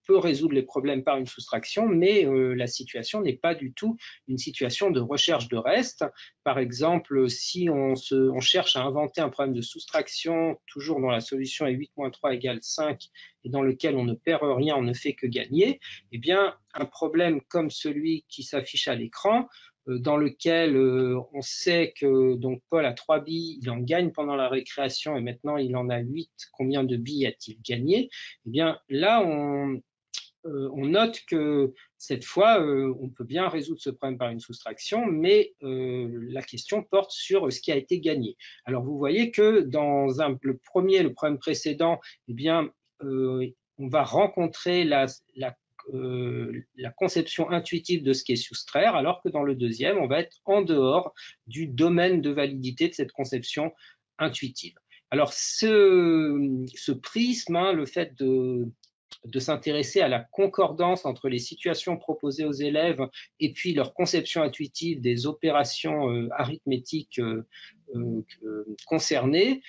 Speaker 3: peut résoudre les problèmes par une soustraction, mais la situation n'est pas du tout une situation de recherche de reste. Par exemple, si on cherche à inventer un problème de soustraction, toujours dont la solution est 8 moins 3 égale 5, et dans lequel on ne perd rien, on ne fait que gagner, eh bien, un problème comme celui qui s'affiche à l'écran, dans lequel on sait que donc Paul a 3 billes, il en gagne pendant la récréation et maintenant il en a 8, combien de billes a-t-il gagné? Eh bien là, on note que cette fois, on peut bien résoudre ce problème par une soustraction, mais la question porte sur ce qui a été gagné. Alors vous voyez que dans le problème précédent, eh bien, on va rencontrer la conception intuitive de ce qui est soustraire, alors que dans le deuxième, on va être en dehors du domaine de validité de cette conception intuitive. Alors ce prisme, hein, le fait de s'intéresser à la concordance entre les situations proposées aux élèves et puis leur conception intuitive des opérations arithmétiques concernées,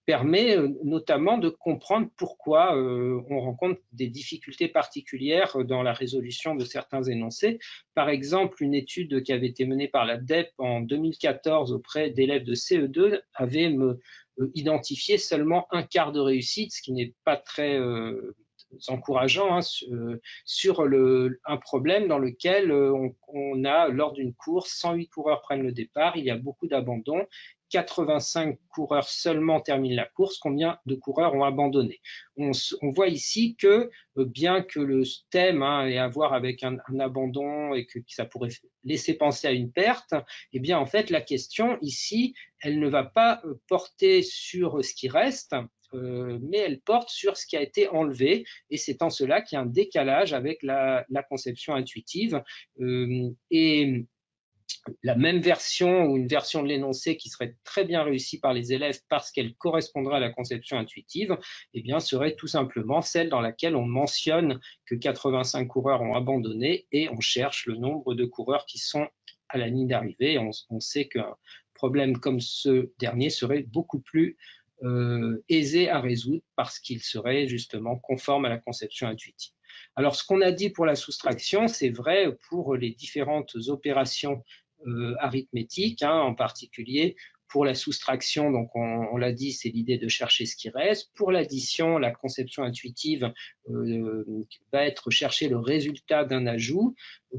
Speaker 3: permet notamment de comprendre pourquoi on rencontre des difficultés particulières dans la résolution de certains énoncés. Par exemple, une étude qui avait été menée par la DEP en 2014 auprès d'élèves de CE2 avait identifié seulement un quart de réussite, ce qui n'est pas très encourageant, hein, sur un problème dans lequel on a, lors d'une course, 108 coureurs prennent le départ, il y a beaucoup d'abandons, 85 coureurs seulement terminent la course, combien de coureurs ont abandonné? On voit ici que, bien que le thème ait à voir avec un abandon et que ça pourrait laisser penser à une perte, eh bien en fait la question ici, elle ne va pas porter sur ce qui reste, mais elle porte sur ce qui a été enlevé, et c'est en cela qu'il y a un décalage avec la conception intuitive. Et la même version ou une version de l'énoncé qui serait très bien réussie par les élèves parce qu'elle correspondrait à la conception intuitive, eh bien, serait tout simplement celle dans laquelle on mentionne que 85 coureurs ont abandonné et on cherche le nombre de coureurs qui sont à la ligne d'arrivée. On sait qu'un problème comme ce dernier serait beaucoup plus aisé à résoudre parce qu'il serait justement conforme à la conception intuitive. Alors, ce qu'on a dit pour la soustraction, c'est vrai pour les différentes opérations arithmétiques, hein, en particulier pour la soustraction, donc on l'a dit, c'est l'idée de chercher ce qui reste. Pour l'addition, la conception intuitive va être chercher le résultat d'un ajout.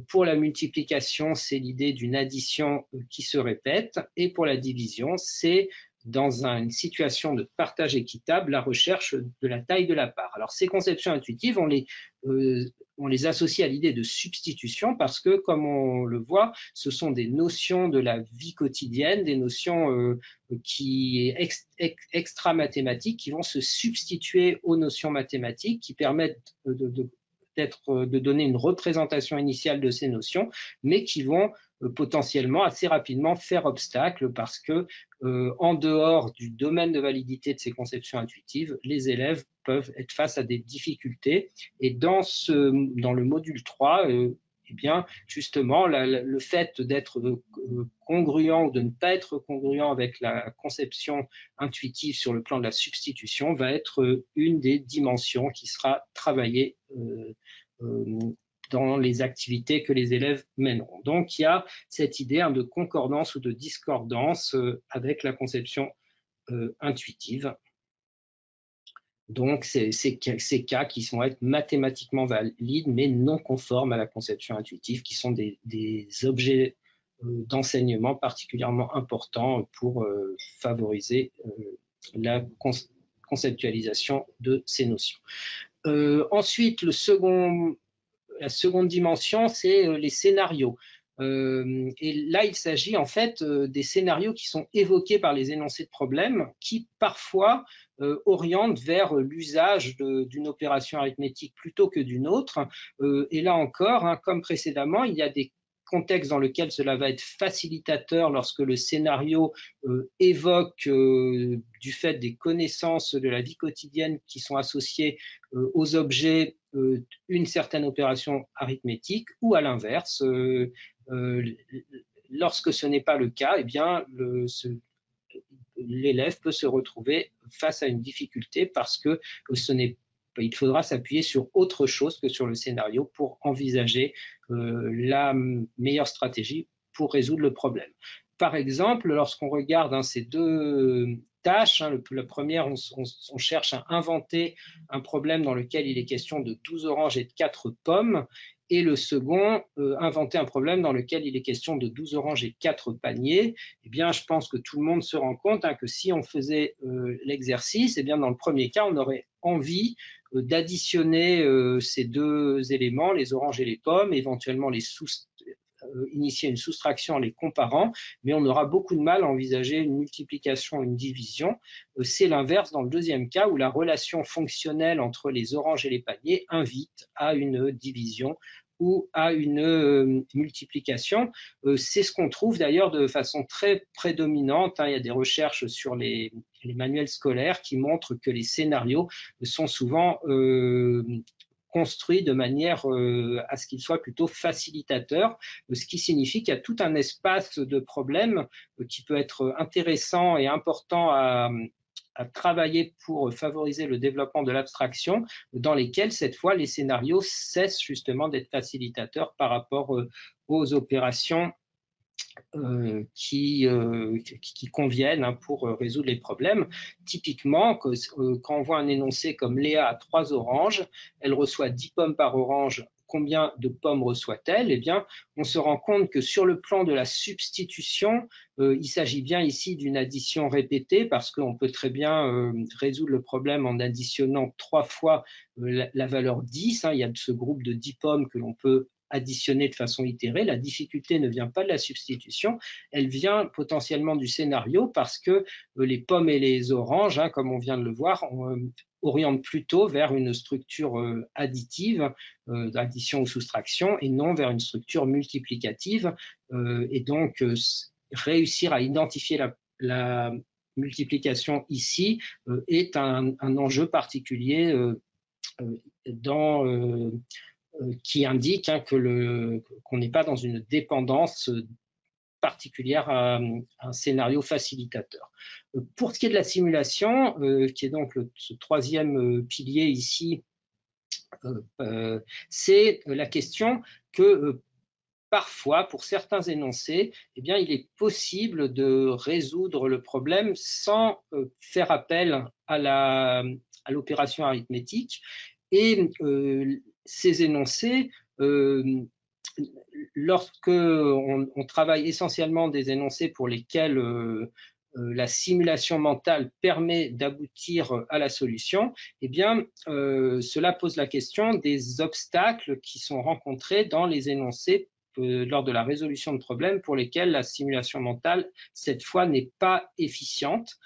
Speaker 3: Pour la multiplication, c'est l'idée d'une addition qui se répète. Et pour la division, c'est dans une situation de partage équitable, la recherche de la taille de la part. Alors ces conceptions intuitives, on les associe à l'idée de substitution parce que, comme on le voit, ce sont des notions de la vie quotidienne, des notions qui extra-mathématiques, qui vont se substituer aux notions mathématiques, qui permettent de donner une représentation initiale de ces notions, mais qui vont potentiellement assez rapidement faire obstacle parce que en dehors du domaine de validité de ces conceptions intuitives, les élèves peuvent être face à des difficultés. Et dans le module 3, eh bien, justement, le fait d'être congruent ou de ne pas être congruent avec la conception intuitive sur le plan de la substitution va être une des dimensions qui sera travaillée dans les activités que les élèves mèneront. Donc, il y a cette idée de concordance ou de discordance avec la conception intuitive. Donc, ces cas qui vont être mathématiquement valides, mais non conformes à la conception intuitive, qui sont des objets d'enseignement particulièrement importants pour favoriser la conceptualisation de ces notions. Ensuite, le second la seconde dimension, c'est les scénarios. Et là, il s'agit en fait des scénarios qui sont évoqués par les énoncés de problèmes qui parfois orientent vers l'usage d'une opération arithmétique plutôt que d'une autre. Et là encore, hein, comme précédemment, il y a des contextes dans lesquels cela va être facilitateur lorsque le scénario évoque du fait des connaissances de la vie quotidienne qui sont associées aux objets une certaine opération arithmétique, ou à l'inverse, lorsque ce n'est pas le cas, eh bien, l'élève peut se retrouver face à une difficulté parce que il faudra s'appuyer sur autre chose que sur le scénario pour envisager la meilleure stratégie pour résoudre le problème. Par exemple, lorsqu'on regarde ces deux tâches, la première, on cherche à inventer un problème dans lequel il est question de 12 oranges et de 4 pommes, et le second, inventer un problème dans lequel il est question de 12 oranges et 4 paniers. Eh bien, je pense que tout le monde se rend compte que si on faisait l'exercice, eh bien, dans le premier cas, on aurait envie d'additionner ces deux éléments, les oranges et les pommes, éventuellement initier une soustraction en les comparant, mais on aura beaucoup de mal à envisager une multiplication, une division. C'est l'inverse dans le deuxième cas où la relation fonctionnelle entre les oranges et les paniers invite à une division ou à une multiplication. C'est ce qu'on trouve d'ailleurs de façon très prédominante. Il y a des recherches sur les manuels scolaires qui montrent que les scénarios sont souvent construit de manière à ce qu'il soit plutôt facilitateur, ce qui signifie qu'il y a tout un espace de problèmes qui peut être intéressant et important à travailler pour favoriser le développement de l'abstraction, dans lesquels, cette fois, les scénarios cessent justement d'être facilitateurs par rapport aux opérations qui conviennent pour résoudre les problèmes. Typiquement, quand on voit un énoncé comme Léa a 3 oranges, elle reçoit 10 pommes par orange, combien de pommes reçoit-elle? Eh bien, on se rend compte que sur le plan de la substitution, il s'agit bien ici d'une addition répétée parce qu'on peut très bien résoudre le problème en additionnant 3 fois la valeur 10. Il y a ce groupe de 10 pommes que l'on peut additionner de façon itérée. La difficulté ne vient pas de la substitution, elle vient potentiellement du scénario parce que les pommes et les oranges, comme on vient de le voir, orientent plutôt vers une structure additive, d'addition ou soustraction, et non vers une structure multiplicative. Et donc, réussir à identifier la multiplication ici est un enjeu particulier qui indique qu'on n'est pas dans une dépendance particulière à un scénario facilitateur. Pour ce qui est de la simulation, qui est donc ce troisième pilier ici, c'est la question que parfois, pour certains énoncés, eh bien, il est possible de résoudre le problème sans faire appel à l'opération arithmétique. Et ces énoncés, lorsque on travaille essentiellement des énoncés pour lesquels la simulation mentale permet d'aboutir à la solution, eh bien, cela pose la question des obstacles qui sont rencontrés dans les énoncés lors de la résolution de problèmes pour lesquels la simulation mentale, cette fois, n'est pas efficiente.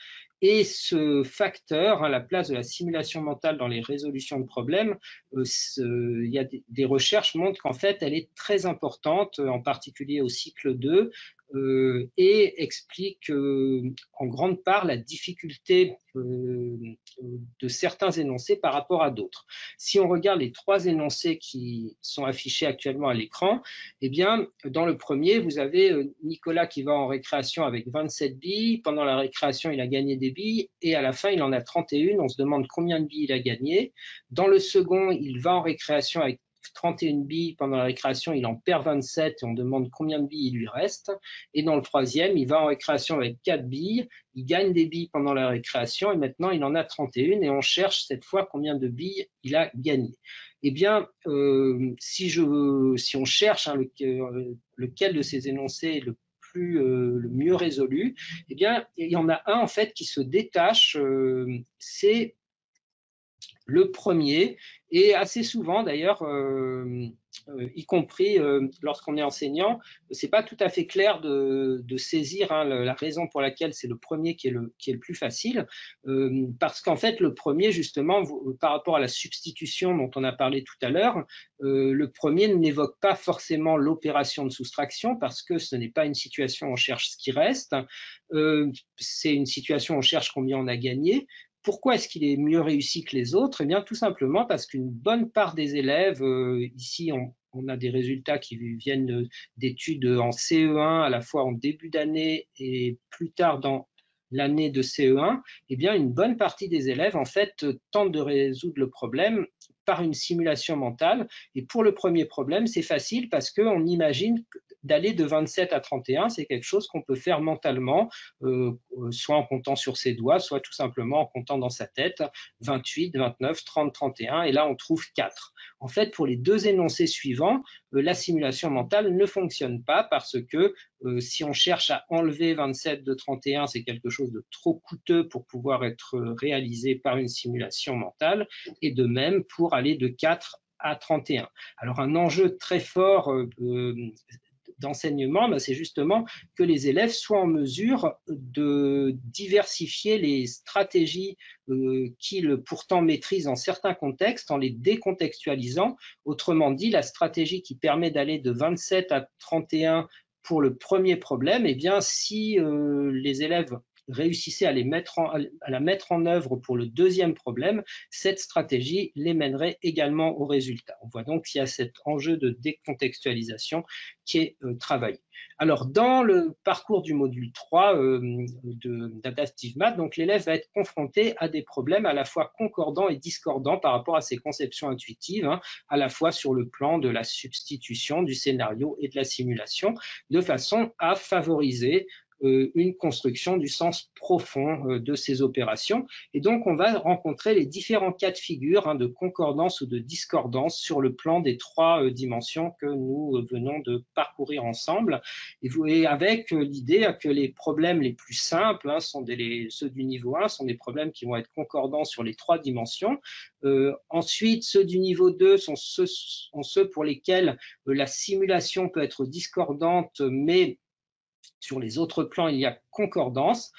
Speaker 3: Et ce facteur, la place de la simulation mentale dans les résolutions de problèmes, il y a des recherches montrent qu'en fait, elle est très importante, en particulier au cycle 2, et explique en grande part la difficulté de certains énoncés par rapport à d'autres. Si on regarde les 3 énoncés qui sont affichés actuellement à l'écran, eh bien, dans le premier, vous avez Nicolas qui va en récréation avec 27 billes. Pendant la récréation, il a gagné des billes et à la fin, il en a 31. On se demande combien de billes il a gagné. Dans le second, il va en récréation avec 31 billes. Pendant la récréation, il en perd 27 et on demande combien de billes il lui reste. Et dans le troisième, il va en récréation avec 4 billes. Il gagne des billes pendant la récréation et maintenant, il en a 31 et on cherche cette fois combien de billes il a gagné. Eh bien, si on cherche lequel de ces énoncés est le mieux résolu, eh bien, il y en a un en fait qui se détache, c'est le premier, et assez souvent d'ailleurs, y compris lorsqu'on est enseignant, c'est pas tout à fait clair de saisir la raison pour laquelle c'est le premier qui est le plus facile, parce qu'en fait le premier justement, par rapport à la substitution dont on a parlé tout à l'heure, le premier n'évoque pas forcément l'opération de soustraction parce que ce n'est pas une situation où on cherche ce qui reste, c'est une situation où on cherche combien on a gagné. Pourquoi est-ce qu'il est mieux réussi que les autres? Eh bien, tout simplement parce qu'une bonne part des élèves, ici on a des résultats qui viennent d'études en CE1, à la fois en début d'année et plus tard dans l'année de CE1, eh bien, une bonne partie des élèves, en fait, tentent de résoudre le problème par une simulation mentale. Et pour le premier problème, c'est facile parce qu'on imagine d'aller de 27 à 31, c'est quelque chose qu'on peut faire mentalement, soit en comptant sur ses doigts, soit tout simplement en comptant dans sa tête, 28, 29, 30, 31, et là on trouve 4. En fait, pour les deux énoncés suivants, la simulation mentale ne fonctionne pas parce que si on cherche à enlever 27 de 31, c'est quelque chose de trop coûteux pour pouvoir être réalisé par une simulation mentale, et de même pour aller de 4 à 31. Alors un enjeu très fort d'enseignement, c'est justement que les élèves soient en mesure de diversifier les stratégies qu'ils pourtant maîtrisent dans certains contextes en les décontextualisant. Autrement dit, la stratégie qui permet d'aller de 27 à 31 pour le premier problème, eh bien, si les élèves réussissaient à la mettre en œuvre pour le deuxième problème, cette stratégie les mènerait également au résultat. On voit donc qu'il y a cet enjeu de décontextualisation qui est travaillé. Alors, dans le parcours du module 3 d'Adaptive Math, donc l'élève va être confronté à des problèmes à la fois concordants et discordants par rapport à ses conceptions intuitives, à la fois sur le plan de la substitution, du scénario et de la simulation, de façon à favoriser une construction du sens profond de ces opérations. Et donc, on va rencontrer les différents cas de figure de concordance ou de discordance sur le plan des trois dimensions que nous venons de parcourir ensemble. Et avec l'idée que les problèmes les plus simples, sont ceux du niveau 1, sont des problèmes qui vont être concordants sur les trois dimensions. Ensuite, ceux du niveau 2 sont ceux pour lesquels la simulation peut être discordante, mais sur les autres plans, il y a concordance.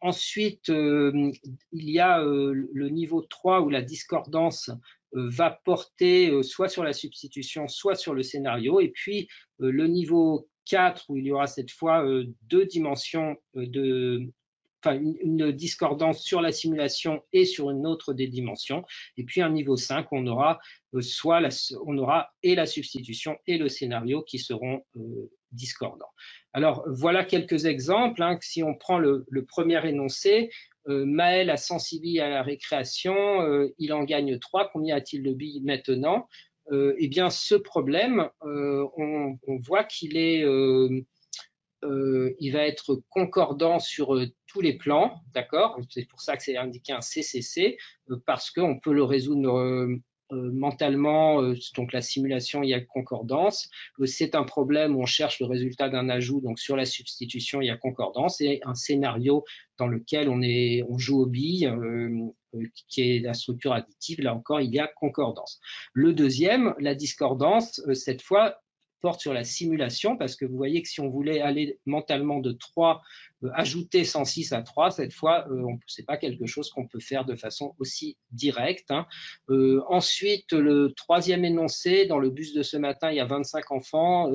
Speaker 3: Ensuite, il y a le niveau 3 où la discordance va porter soit sur la substitution, soit sur le scénario. Et puis, le niveau 4 où il y aura cette fois deux dimensions une discordance sur la simulation et sur une autre des dimensions. Et puis, un niveau 5, on aura et la substitution et le scénario qui seront discordants. Alors, voilà quelques exemples. Si on prend le premier énoncé, Maël a 100 billes à la récréation, il en gagne 3. Combien a-t-il de billes maintenant? Eh bien, ce problème, on voit qu'il est... il va être concordant sur tous les plans, d'accord? C'est pour ça que c'est indiqué un CCC, parce qu'on peut le résoudre mentalement, donc la simulation, il y a concordance. C'est un problème où on cherche le résultat d'un ajout, donc sur la substitution, il y a concordance, et un scénario dans lequel on joue aux billes, qui est la structure additive, là encore, il y a concordance. Le deuxième, la discordance, cette fois, porte sur la simulation, parce que vous voyez que si on voulait aller mentalement de 3, ajouter 106 à 3, cette fois, ce n'est pas quelque chose qu'on peut faire de façon aussi directe. Ensuite, le troisième énoncé, dans le bus de ce matin, il y a 25 enfants.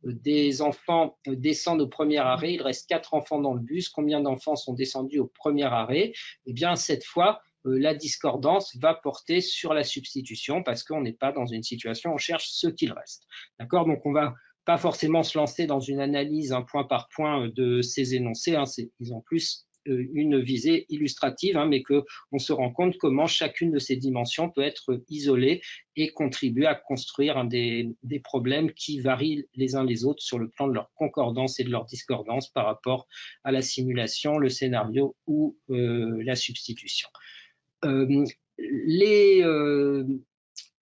Speaker 3: Des enfants descendent au premier arrêt, il reste 4 enfants dans le bus. Combien d'enfants sont descendus au premier arrêt? Eh bien, cette fois, la discordance va porter sur la substitution parce qu'on n'est pas dans une situation où on cherche ce qu'il reste. D'accord? Donc, on ne va pas forcément se lancer dans une analyse point par point de ces énoncés. Ils ont plus une visée illustrative, mais qu'on se rend compte comment chacune de ces dimensions peut être isolée et contribuer à construire des problèmes qui varient les uns les autres sur le plan de leur concordance et de leur discordance par rapport à la simulation, le scénario ou la substitution.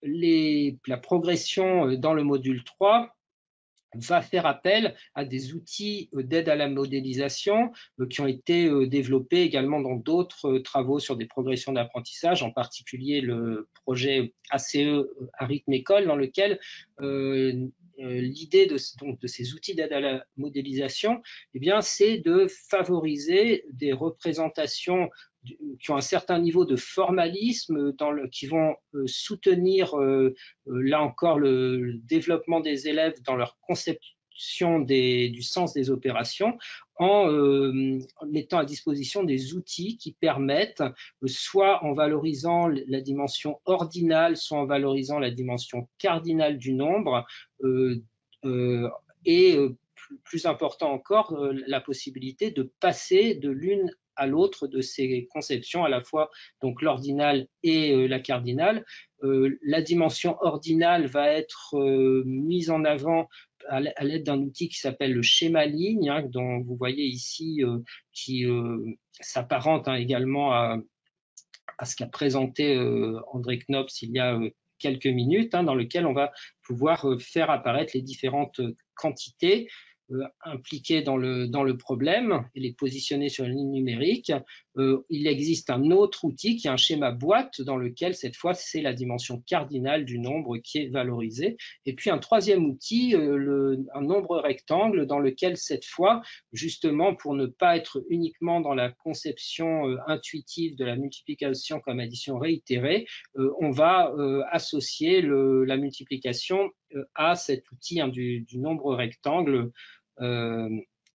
Speaker 3: La progression dans le module 3 va faire appel à des outils d'aide à la modélisation qui ont été développés également dans d'autres travaux sur des progressions d'apprentissage, en particulier le projet ACE à rythme école, dans lequel l'idée de ces outils d'aide à la modélisation, eh bien, c'est de favoriser des représentations qui ont un certain niveau de formalisme, qui vont soutenir, là encore, le développement des élèves dans leur conception du sens des opérations, en mettant à disposition des outils qui permettent, soit en valorisant la dimension ordinale, soit en valorisant la dimension cardinale du nombre, et plus important encore, la possibilité de passer de l'une à l'autre de ces conceptions, à la fois donc l'ordinale et la cardinale. La dimension ordinale va être mise en avant à l'aide d'un outil qui s'appelle le schéma ligne, hein, dont vous voyez ici, qui s'apparente également à ce qu'a présenté André Knops il y a quelques minutes, hein, dans lequel on va pouvoir faire apparaître les différentes quantités impliquées dans le problème et les positionner sur une ligne numérique. Il existe un autre outil qui est un schéma boîte dans lequel cette fois c'est la dimension cardinale du nombre qui est valorisée. Et puis un troisième outil, un nombre rectangle dans lequel cette fois, justement pour ne pas être uniquement dans la conception intuitive de la multiplication comme addition réitérée, on va associer la multiplication à cet outil du nombre rectangle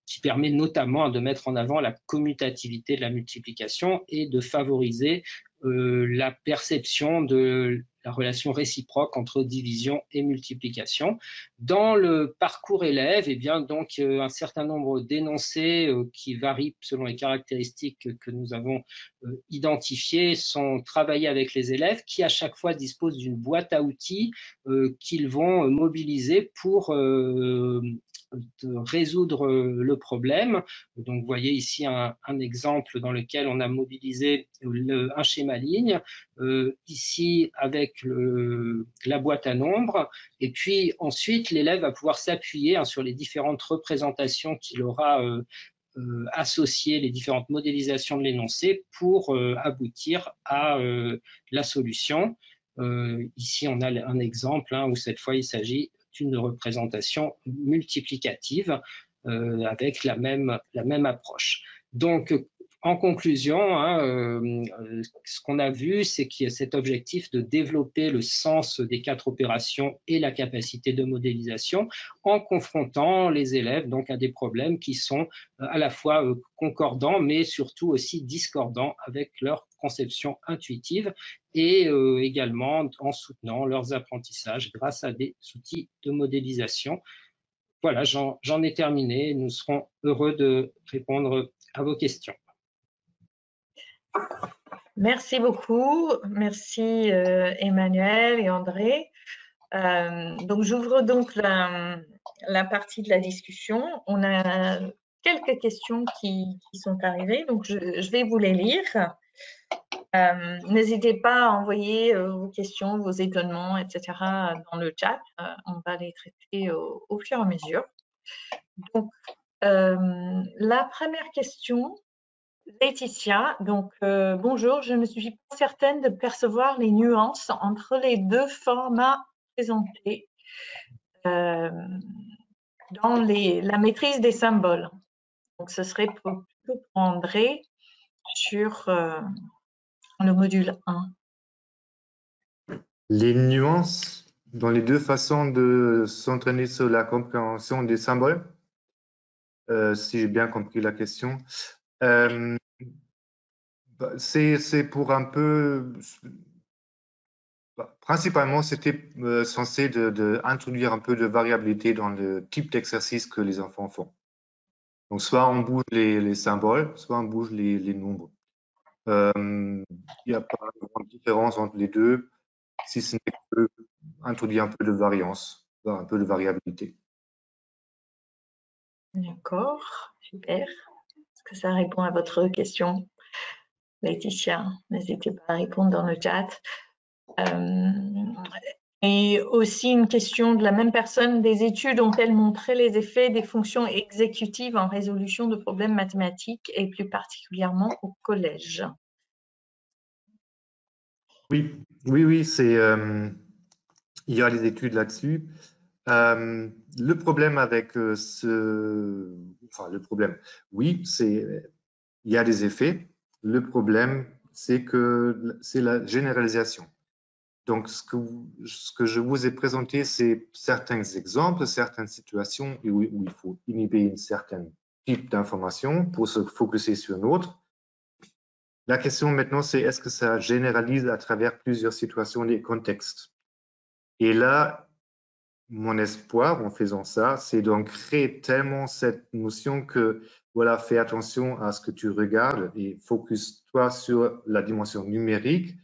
Speaker 3: qui permet notamment de mettre en avant la commutativité de la multiplication et de favoriser la perception de la relation réciproque entre division et multiplication. Dans le parcours élève, eh bien, donc, un certain nombre d'énoncés qui varient selon les caractéristiques que nous avons identifiées sont travaillés avec les élèves qui à chaque fois disposent d'une boîte à outils qu'ils vont mobiliser pour de résoudre le problème. Donc, vous voyez ici un exemple dans lequel on a mobilisé un schéma ligne, ici avec la boîte à nombres, et puis ensuite l'élève va pouvoir s'appuyer sur les différentes représentations qu'il aura associées, les différentes modélisations de l'énoncé pour aboutir à la solution. Ici, on a un exemple où cette fois, il s'agit d'une représentation multiplicative avec la même approche. Donc, en conclusion, ce qu'on a vu, c'est qu'il y a cet objectif de développer le sens des 4 opérations et la capacité de modélisation en confrontant les élèves donc à des problèmes qui sont à la fois concordants, mais surtout aussi discordants avec leur conception intuitive et également en soutenant leurs apprentissages grâce à des outils de modélisation. Voilà, j'en ai terminé. Nous serons heureux de répondre à vos questions.
Speaker 1: Merci beaucoup. Merci Emmanuel et André. Donc, j'ouvre donc la partie de la discussion. On a quelques questions qui sont arrivées, donc je vais vous les lire. N'hésitez pas à envoyer vos questions, vos étonnements, etc. dans le chat. On va les traiter au fur et à mesure. Donc, la première question, Laetitia. Donc, bonjour, je ne suis pas certaine de percevoir les nuances entre les deux formats présentés dans la maîtrise des symboles. Donc, ce serait plutôt pour André sur le module 1.
Speaker 2: Les nuances dans les deux façons de s'entraîner sur la compréhension des symboles, si j'ai bien compris la question. C'est pour un peu... Principalement, c'était censé introduire un peu de variabilité dans le type d'exercice que les enfants font. Donc, soit on bouge les symboles, soit on bouge les nombres. Il n'y a pas de grande différence entre les deux, si ce n'est que introduire un peu de variance, un peu de variabilité.
Speaker 1: D'accord, super. Est-ce que ça répond à votre question, Laetitia? N'hésitez pas à répondre dans le chat. Et aussi une question de la même personne, des études ont-elles montré les effets des fonctions exécutives en résolution de problèmes mathématiques et plus particulièrement au collège?
Speaker 2: Oui, oui, oui, il y a des études là-dessus. Le problème avec le problème, oui, il y a des effets. Le problème, c'est que c'est la généralisation. Donc, ce que je vous ai présenté, c'est certains exemples, certaines situations où il faut inhiber un certain type d'information pour se focuser sur une autre. La question maintenant, c'est est-ce que ça généralise à travers plusieurs situations et contextes? Et là, mon espoir en faisant ça, c'est d'en créer tellement cette notion que, voilà, fais attention à ce que tu regardes et focus-toi sur la dimension numérique,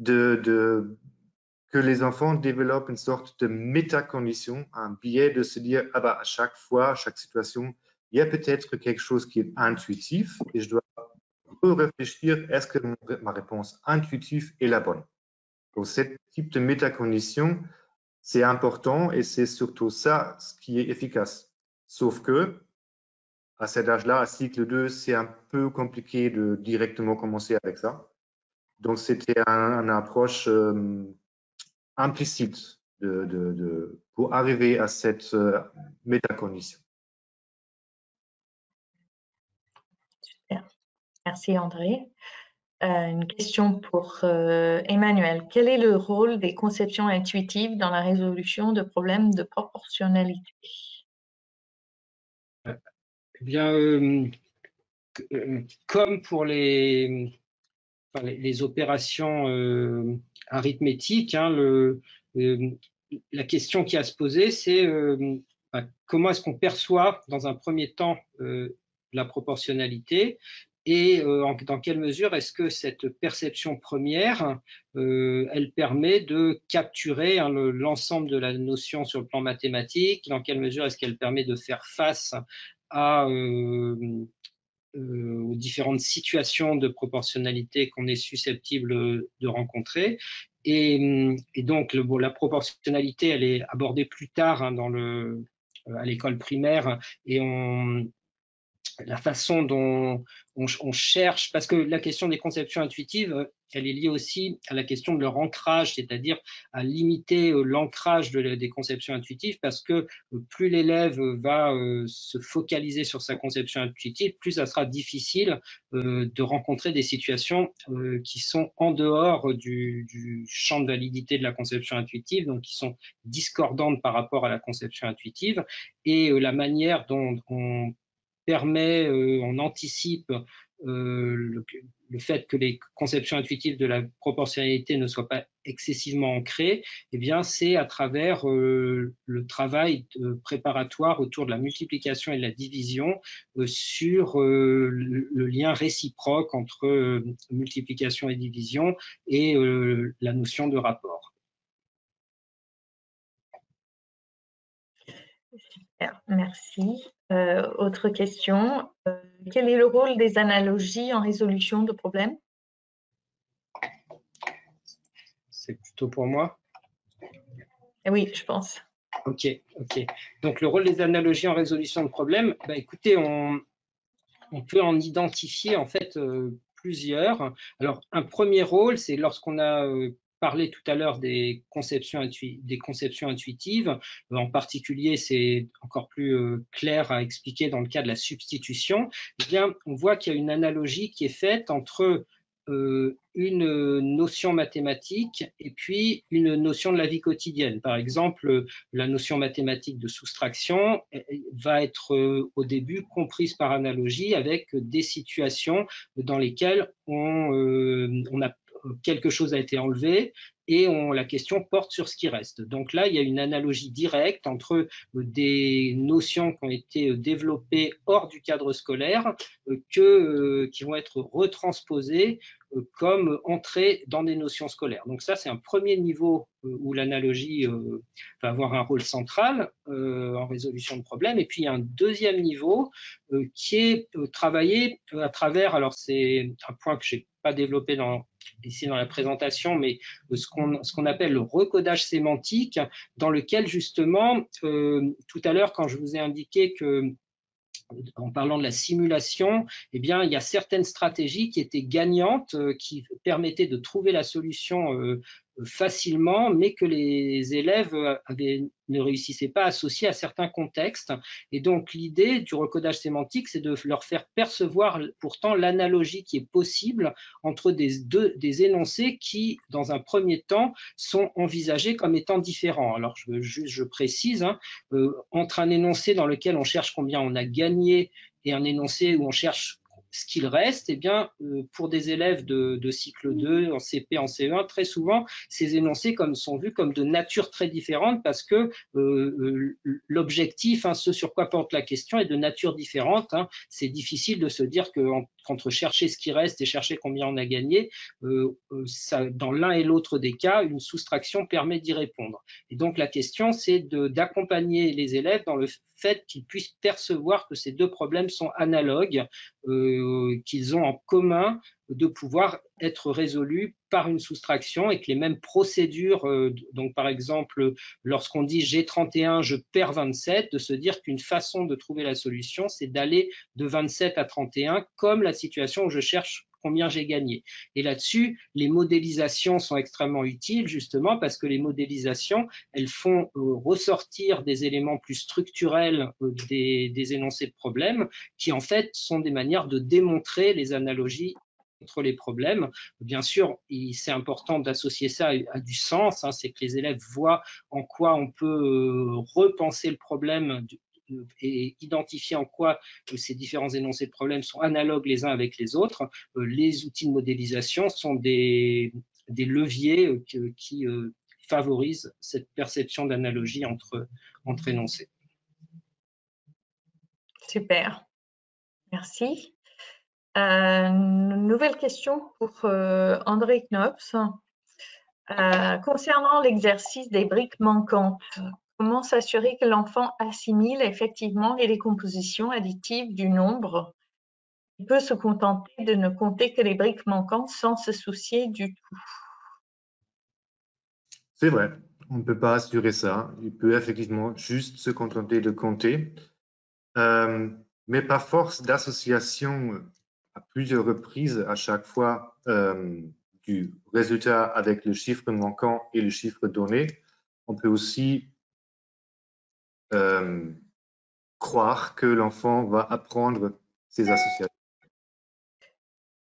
Speaker 2: que les enfants développent une sorte de métacondition, un biais de se dire, ah bah, à chaque fois, à chaque situation, il y a peut-être quelque chose qui est intuitif et je dois réfléchir, est-ce que ma réponse intuitive est la bonne? Donc, ce type de métacondition, c'est important et c'est surtout ça ce qui est efficace. Sauf que, à cet âge-là, à cycle 2, c'est un peu compliqué de directement commencer avec ça. Donc, c'était une approche implicite pour arriver à cette métacondition.
Speaker 1: Super. Merci André. Une question pour Emmanuel. Quel est le rôle des conceptions intuitives dans la résolution de problèmes de proportionnalité?
Speaker 3: Eh bien, comme pour les opérations arithmétiques, hein, la question qui a à se poser, c'est comment est-ce qu'on perçoit dans un premier temps la proportionnalité et dans quelle mesure est-ce que cette perception première, elle permet de capturer l'ensemble de la notion sur le plan mathématique, dans quelle mesure est-ce qu'elle permet de faire face aux différentes situations de proportionnalité qu'on est susceptible de rencontrer. Et donc, la proportionnalité, elle est abordée plus tard hein, à l'école primaire et la façon dont on cherche, parce que la question des conceptions intuitives, elle est liée aussi à la question de leur ancrage, c'est-à-dire à limiter l'ancrage des conceptions intuitives, parce que plus l'élève va se focaliser sur sa conception intuitive, plus ça sera difficile de rencontrer des situations qui sont en dehors du champ de validité de la conception intuitive, donc qui sont discordantes par rapport à la conception intuitive, et la manière dont on permet, on anticipe le fait que les conceptions intuitives de la proportionnalité ne soient pas excessivement ancrées, eh bien, c'est à travers le travail préparatoire autour de la multiplication et de la division sur le lien réciproque entre multiplication et division et la notion de rapport.
Speaker 1: Super, merci. Autre question. Quel est le rôle des analogies en résolution de problèmes?
Speaker 3: C'est plutôt pour moi?
Speaker 1: Oui, je pense.
Speaker 3: Ok. Donc, le rôle des analogies en résolution de problèmes, bah, écoutez, on peut en identifier en fait plusieurs. Alors, un premier rôle, c'est lorsqu'on a parlé tout à l'heure des conceptions intuitives. En particulier, c'est encore plus clair à expliquer dans le cas de la substitution. Eh bien, on voit qu'il y a une analogie qui est faite entre une notion mathématique et puis une notion de la vie quotidienne. Par exemple, la notion mathématique de soustraction va être au début comprise par analogie avec des situations dans lesquelles quelque chose a été enlevé et la question porte sur ce qui reste. Donc là, il y a une analogie directe entre des notions qui ont été développées hors du cadre scolaire qui vont être retransposées comme entrée dans des notions scolaires. Donc ça, c'est un premier niveau où l'analogie va avoir un rôle central en résolution de problèmes. Et puis, il y a un deuxième niveau qui est travaillé à travers, alors c'est un point que je n'ai pas développé ici dans la présentation, mais ce qu'on appelle le recodage sémantique, dans lequel justement, tout à l'heure, quand je vous ai indiqué que en parlant de la simulation, eh bien, il y a certaines stratégies qui étaient gagnantes, qui permettaient de trouver la solution facilement, mais que les élèves ne réussissaient pas à associer à certains contextes. Et donc, l'idée du recodage sémantique, c'est de leur faire percevoir pourtant l'analogie qui est possible entre des énoncés qui, dans un premier temps, sont envisagés comme étant différents. Alors, je précise, hein, entre un énoncé dans lequel on cherche combien on a gagné et un énoncé où on cherche ce qu'il reste, eh bien, pour des élèves de cycle 2, en CP, en CE1, très souvent, ces énoncés sont vus comme de nature très différente parce que l'objectif, hein, ce sur quoi porte la question, est de nature différente. Hein. C'est difficile de se dire qu'entre chercher ce qui reste et chercher combien on a gagné, dans l'un et l'autre des cas, une soustraction permet d'y répondre. Et donc, la question, c'est d'accompagner les élèves dans le fait qu'ils puissent percevoir que ces deux problèmes sont analogues, qu'ils ont en commun de pouvoir être résolus par une soustraction et que les mêmes procédures, donc par exemple, lorsqu'on dit j'ai 31, je perds 27, de se dire qu'une façon de trouver la solution, c'est d'aller de 27 à 31, comme la situation où je cherche combien j'ai gagné. Et là-dessus, les modélisations sont extrêmement utiles, justement, parce que les modélisations, elles font ressortir des éléments plus structurels des énoncés de problèmes, qui en fait sont des manières de démontrer les analogies entre les problèmes. Bien sûr, c'est important d'associer ça à du sens, hein, c'est que les élèves voient en quoi on peut repenser le problème et identifier en quoi ces différents énoncés de problèmes sont analogues les uns avec les autres. Les outils de modélisation sont des leviers qui favorisent cette perception d'analogie entre énoncés.
Speaker 1: Super, merci. Une nouvelle question pour André Knops. Concernant l'exercice des briques manquantes, comment s'assurer que l'enfant assimile effectivement les décompositions additives du nombre? Il peut se contenter de ne compter que les briques manquantes sans se soucier du tout.
Speaker 2: C'est vrai, on ne peut pas assurer ça. Il peut effectivement juste se contenter de compter, mais par force d'association à plusieurs reprises à chaque fois du résultat avec le chiffre manquant et le chiffre donné, on peut aussi croire que l'enfant va apprendre ces associations.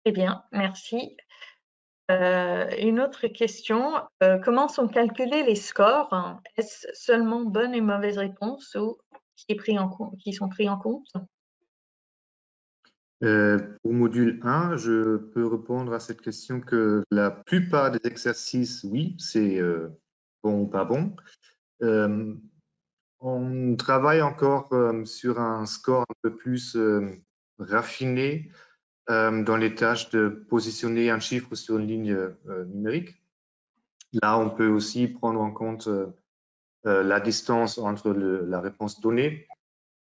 Speaker 1: Très bien, merci. Une autre question, comment sont calculés les scores? Est-ce seulement bonnes et mauvaises réponses ou qui sont pris en compte?
Speaker 2: Pour module 1, je peux répondre à cette question que la plupart des exercices, oui, c'est bon ou pas bon. On travaille encore sur un score un peu plus raffiné dans les tâches de positionner un chiffre sur une ligne numérique. Là, on peut aussi prendre en compte la distance entre la réponse donnée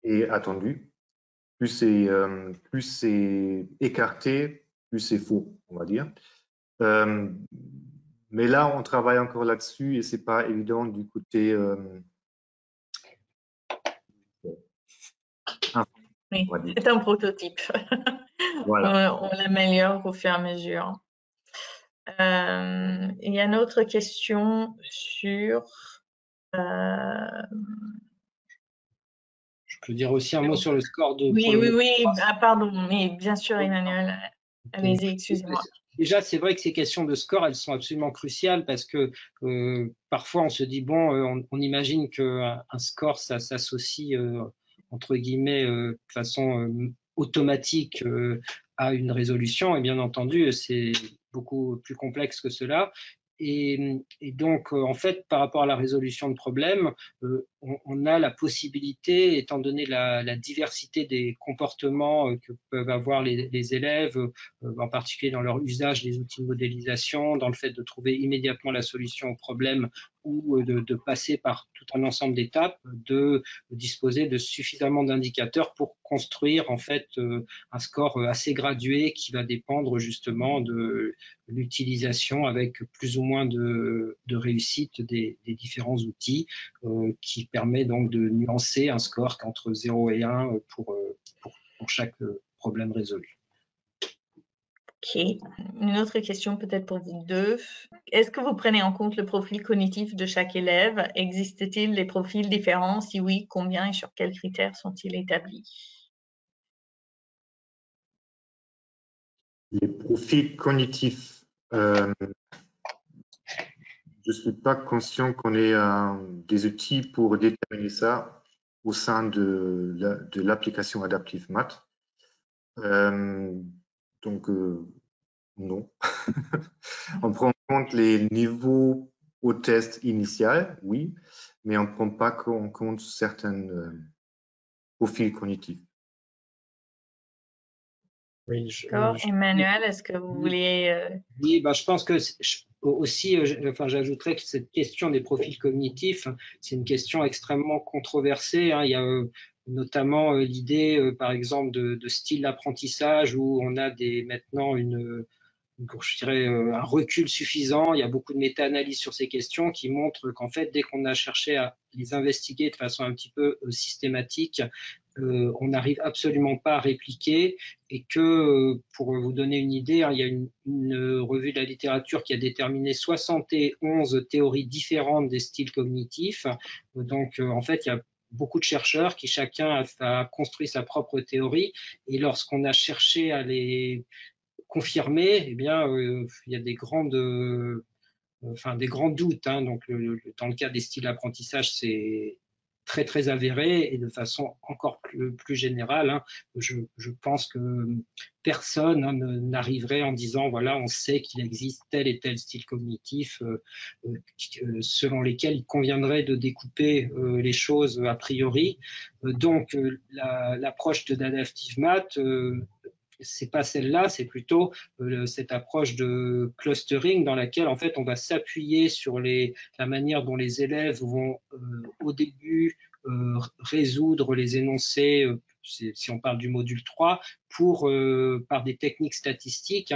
Speaker 2: et attendue. Plus c'est écarté, plus c'est faux, on va dire. Mais là, on travaille encore là-dessus et c'est pas évident du côté.
Speaker 1: Oui, c'est un prototype.
Speaker 2: Voilà.
Speaker 1: On l'améliore au fur et à mesure. Il y a une autre question sur.
Speaker 3: Je peux dire aussi un mot sur le score de.
Speaker 1: Oui. Ah, pardon, mais bien sûr, Emmanuel. Allez-y, excusez-moi.
Speaker 3: Déjà, c'est vrai que ces questions de score, elles sont absolument cruciales parce que parfois on se dit, bon, on imagine qu'un score, ça s'associe, entre guillemets, de façon automatique à une résolution. Et bien entendu, c'est beaucoup plus complexe que cela. Et donc, en fait, par rapport à la résolution de problèmes, on a la possibilité, étant donné la diversité des comportements que peuvent avoir les élèves, en particulier dans leur usage des outils de modélisation, dans le fait de trouver immédiatement la solution au problème ou de passer par tout un ensemble d'étapes, de disposer de suffisamment d'indicateurs pour construire en fait un score assez gradué qui va dépendre justement de l'utilisation avec plus ou moins de réussite des différents outils qui permet donc de nuancer un score qu'entre 0 et 1 pour chaque problème résolu.
Speaker 1: Ok. Une autre question peut-être pour vous deux. Est-ce que vous prenez en compte le profil cognitif de chaque élève? Existe-t-il des profils différents? Si oui, combien et sur quels critères sont-ils établis?
Speaker 2: Les profils cognitifs, je ne suis pas conscient qu'on ait des outils pour déterminer ça au sein de l'application Adaptive Math. Donc, non. On prend en compte les niveaux au test initial, oui, mais on ne prend pas en compte certains profils cognitifs.
Speaker 3: Oui,
Speaker 1: Emmanuel, est-ce que vous voulez…
Speaker 3: Oui, je pense que aussi, j'ajouterais que cette question des profils cognitifs, c'est une question extrêmement controversée. Hein. Il y a notamment l'idée, par exemple, de style d'apprentissage où on a maintenant je dirais, un recul suffisant. Il y a beaucoup de méta-analyses sur ces questions qui montrent qu'en fait, dès qu'on a cherché à les investiguer de façon un petit peu systématique, on n'arrive absolument pas à répliquer et que, pour vous donner une idée, il y a une revue de la littérature qui a déterminé 71 théories différentes des styles cognitifs. Donc, en fait, il y a beaucoup de chercheurs qui chacun a construit sa propre théorie et lorsqu'on a cherché à les confirmer, eh bien, il y a des grands doutes. Hein. Donc, dans le cas des styles d'apprentissage, c'est très, très avéré et de façon encore plus générale, hein, je pense que personne n'arriverait en disant, voilà, on sait qu'il existe tel et tel style cognitif selon lesquels il conviendrait de découper les choses a priori. Donc, l'approche de Adaptive Math, c'est pas celle-là, c'est plutôt cette approche de clustering dans laquelle en fait on va s'appuyer sur la manière dont les élèves vont au début résoudre les énoncés, si on parle du module 3, pour, par des techniques statistiques,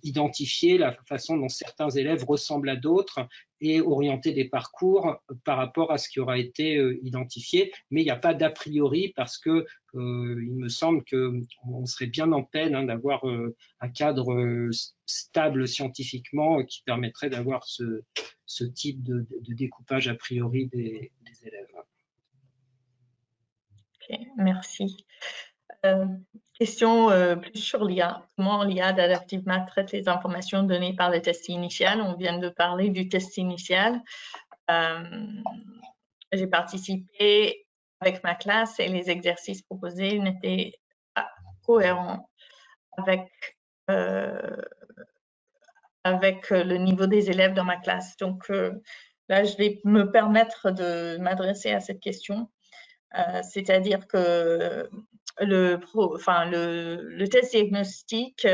Speaker 3: identifier la façon dont certains élèves ressemblent à d'autres et orienter des parcours par rapport à ce qui aura été identifié. Mais il n'y a pas d'a priori parce que il me semble qu'on serait bien en peine d'avoir un cadre stable scientifiquement qui permettrait d'avoir ce type de découpage a priori des élèves.
Speaker 1: Ok, merci. Question plus sur l'IA. Comment l'IA d'Adaptive Math traite les informations données par le test initial? On vient de parler du test initial. J'ai participé avec ma classe et les exercices proposés n'étaient pas cohérents avec le niveau des élèves dans ma classe. Donc là, je vais me permettre de m'adresser à cette question. C'est-à-dire que le test diagnostique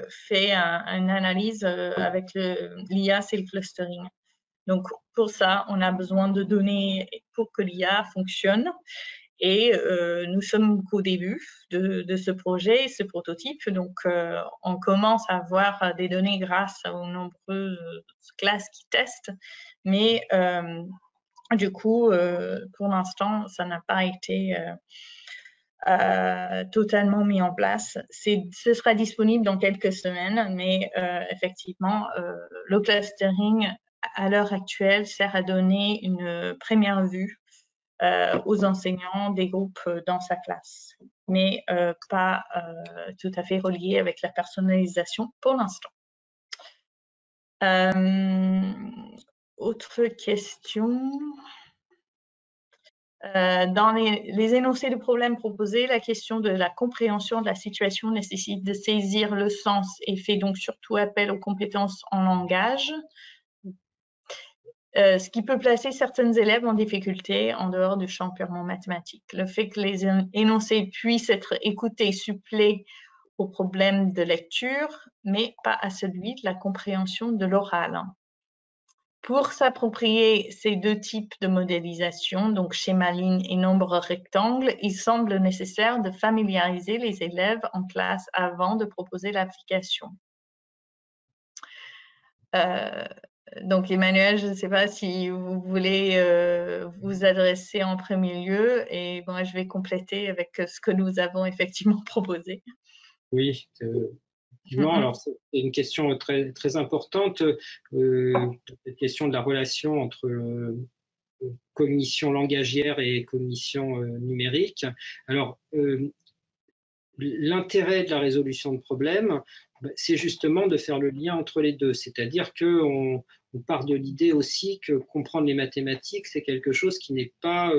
Speaker 1: fait une analyse avec l'IA, c'est le clustering. Donc, pour ça, on a besoin de données pour que l'IA fonctionne. Et nous sommes qu'au début de ce projet, ce prototype. Donc, on commence à avoir des données grâce aux nombreuses classes qui testent. Mais du coup, pour l'instant, ça n'a pas été totalement mis en place. Ce sera disponible dans quelques semaines, mais effectivement, le clustering, à l'heure actuelle, sert à donner une première vue aux enseignants des groupes dans sa classe, mais pas tout à fait relié avec la personnalisation pour l'instant. Autre question. Dans les énoncés de problèmes proposés, la question de la compréhension de la situation nécessite de saisir le sens et fait donc surtout appel aux compétences en langage. ce qui peut placer certains élèves en difficulté en dehors du champ purement mathématique. Le fait que les énoncés puissent être écoutés supplée au problème de lecture, mais pas à celui de la compréhension de l'oral. Pour s'approprier ces deux types de modélisation, donc schéma ligne et nombre rectangle, il semble nécessaire de familiariser les élèves en classe avant de proposer l'application. Donc Emmanuel, je ne sais pas si vous voulez vous adresser en premier lieu, et moi je vais compléter avec ce que nous avons effectivement proposé.
Speaker 3: Oui, alors c'est une question très, très importante, cette question de la relation entre cognition langagière et cognition numérique. Alors, l'intérêt de la résolution de problèmes, c'est justement de faire le lien entre les deux, c'est-à-dire qu'on part de l'idée aussi que comprendre les mathématiques, c'est quelque chose qui n'est pas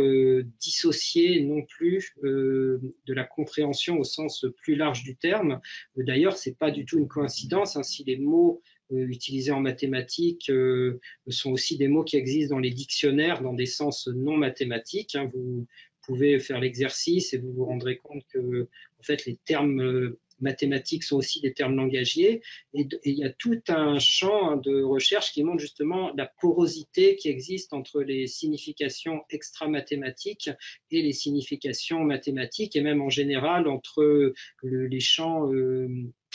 Speaker 3: dissocié non plus de la compréhension au sens plus large du terme. D'ailleurs, c'est pas du tout une coïncidence, hein, si les mots utilisés en mathématiques sont aussi des mots qui existent dans les dictionnaires dans des sens non mathématiques, hein. Vous pouvez faire l'exercice et vous vous rendrez compte que en fait, les termes mathématiques sont aussi des termes langagiers, et il y a tout un champ de recherche qui montre justement la porosité qui existe entre les significations extra-mathématiques et les significations mathématiques, et même en général entre les champs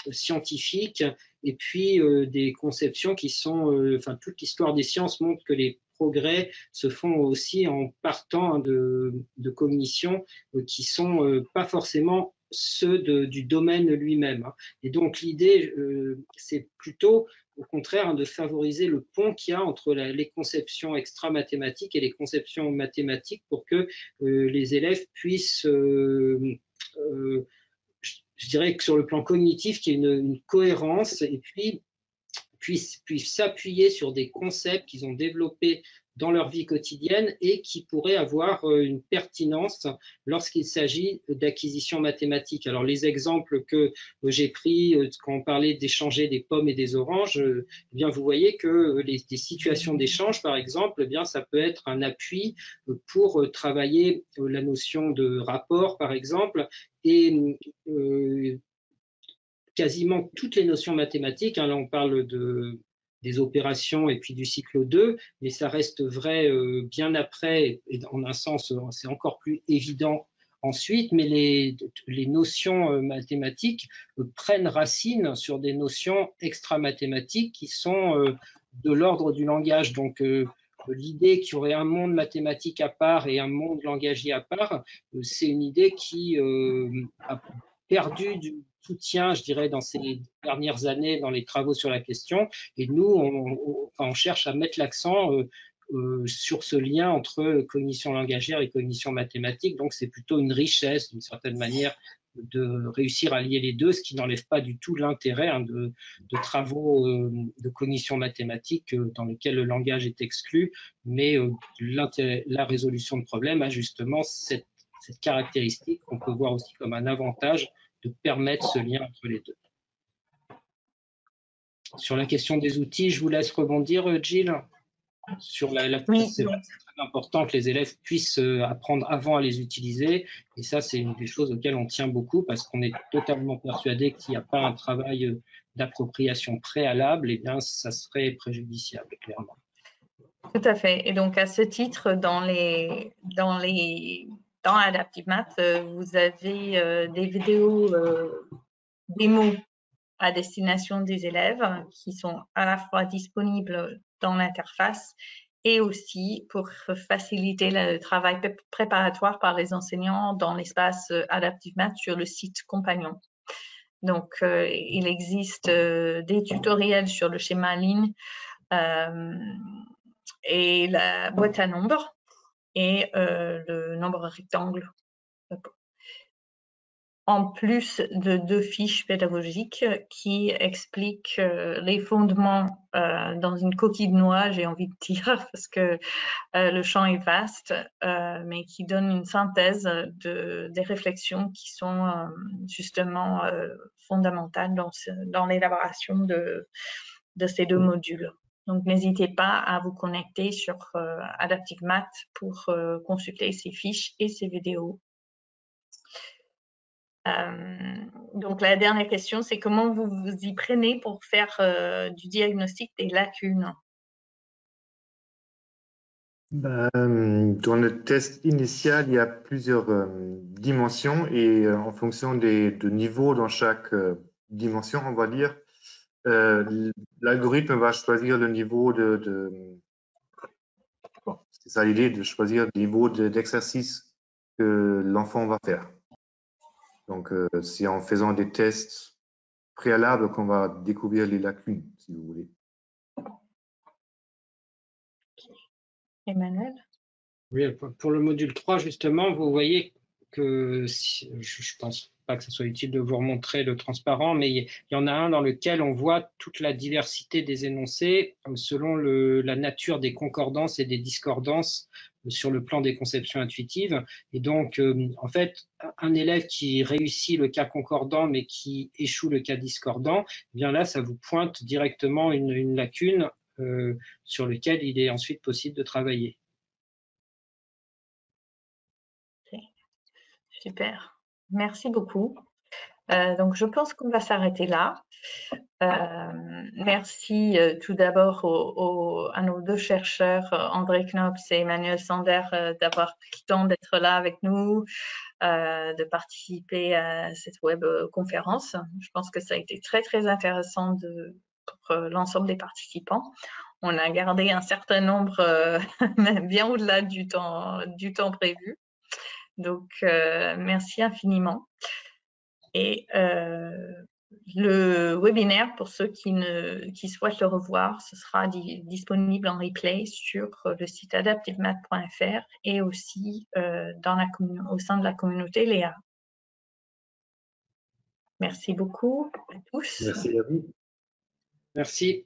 Speaker 3: scientifiques et puis des conceptions qui sont, enfin toute l'histoire des sciences montre que les progrès se font aussi en partant de cognitions qui sont pas forcément ceux du domaine lui-même. Et donc l'idée, c'est plutôt au contraire de favoriser le pont qu'il y a entre les conceptions extra-mathématiques et les conceptions mathématiques pour que les élèves puissent, je dirais que sur le plan cognitif, qu'il y ait une cohérence, et puis puissent s'appuyer sur des concepts qu'ils ont développés dans leur vie quotidienne et qui pourraient avoir une pertinence lorsqu'il s'agit d'acquisition mathématique. Alors les exemples que j'ai pris quand on parlait d'échanger des pommes et des oranges, eh bien vous voyez que des situations d'échange, par exemple, eh bien ça peut être un appui pour travailler la notion de rapport, par exemple, et quasiment toutes les notions mathématiques, hein, là on parle des opérations et puis du cycle 2, mais ça reste vrai bien après, et en un sens c'est encore plus évident ensuite, mais les notions mathématiques prennent racine sur des notions extra-mathématiques qui sont de l'ordre du langage. Donc l'idée qu'il y aurait un monde mathématique à part et un monde langagier à part, c'est une idée qui a perdu du soutien, je dirais, dans ces dernières années dans les travaux sur la question. Et nous, on cherche à mettre l'accent sur ce lien entre cognition langagière et cognition mathématique. Donc, c'est plutôt une richesse, d'une certaine manière, de réussir à lier les deux, ce qui n'enlève pas du tout l'intérêt hein, de travaux de cognition mathématique dans lesquels le langage est exclu, mais la résolution de problèmes a justement cette caractéristique qu'on peut voir aussi comme un avantage de permettre ce lien entre les deux. Sur la question des outils, je vous laisse rebondir, Gilles. Sur
Speaker 1: oui.
Speaker 3: C'est très important que les élèves puissent apprendre avant à les utiliser, et ça c'est une des choses auxquelles on tient beaucoup parce qu'on est totalement persuadé qu'il n'y a pas un travail d'appropriation préalable, et bien ça serait préjudiciable clairement.
Speaker 1: Tout à fait. Et donc à ce titre, dans Adaptive Math, vous avez des vidéos démos à destination des élèves qui sont à la fois disponibles dans l'interface et aussi pour faciliter le travail préparatoire par les enseignants dans l'espace Adaptive Math sur le site compagnon. Donc, il existe des tutoriels sur le schéma ligne et la boîte à nombres et le nombre rectangle. En plus de 2 fiches pédagogiques qui expliquent les fondements dans une coquille de noix, j'ai envie de dire, parce que le champ est vaste, mais qui donnent une synthèse des réflexions qui sont justement fondamentales dans l'élaboration de ces 2 modules. Donc, n'hésitez pas à vous connecter sur Adaptive Math pour consulter ces fiches et ces vidéos. Donc, la dernière question, c'est comment vous vous y prenez pour faire du diagnostic des lacunes?
Speaker 2: Dans le test initial, il y a plusieurs dimensions et en fonction de niveaux dans chaque dimension, on va dire, l'algorithme va choisir le niveau bon, c'est ça l'idée, de choisir le niveau d'exercice que l'enfant va faire. Donc, c'est en faisant des tests préalables qu'on va découvrir les lacunes, si vous voulez.
Speaker 1: Emmanuel?
Speaker 3: Oui, pour le module 3, justement, vous voyez que je ne pense pas que ce soit utile de vous remontrer le transparent, mais il y en a un dans lequel on voit toute la diversité des énoncés selon la nature des concordances et des discordances sur le plan des conceptions intuitives. Et donc, en fait, un élève qui réussit le cas concordant mais qui échoue le cas discordant, eh bien là, ça vous pointe directement une lacune sur laquelle il est ensuite possible de travailler.
Speaker 1: Super, merci beaucoup. Donc, je pense qu'on va s'arrêter là. Merci tout d'abord à nos deux chercheurs, André Knops et Emmanuel Sander, d'avoir pris le temps d'être là avec nous, de participer à cette web conférence. Je pense que ça a été très, très intéressant pour l'ensemble des participants. On a gardé un certain nombre, bien au-delà du temps prévu. Donc, merci infiniment. Et le webinaire, pour ceux qui souhaitent le revoir, ce sera disponible en replay sur le site adaptivemath.fr et aussi au sein de la communauté Léa. Merci beaucoup à tous.
Speaker 2: Merci à vous.
Speaker 3: Merci.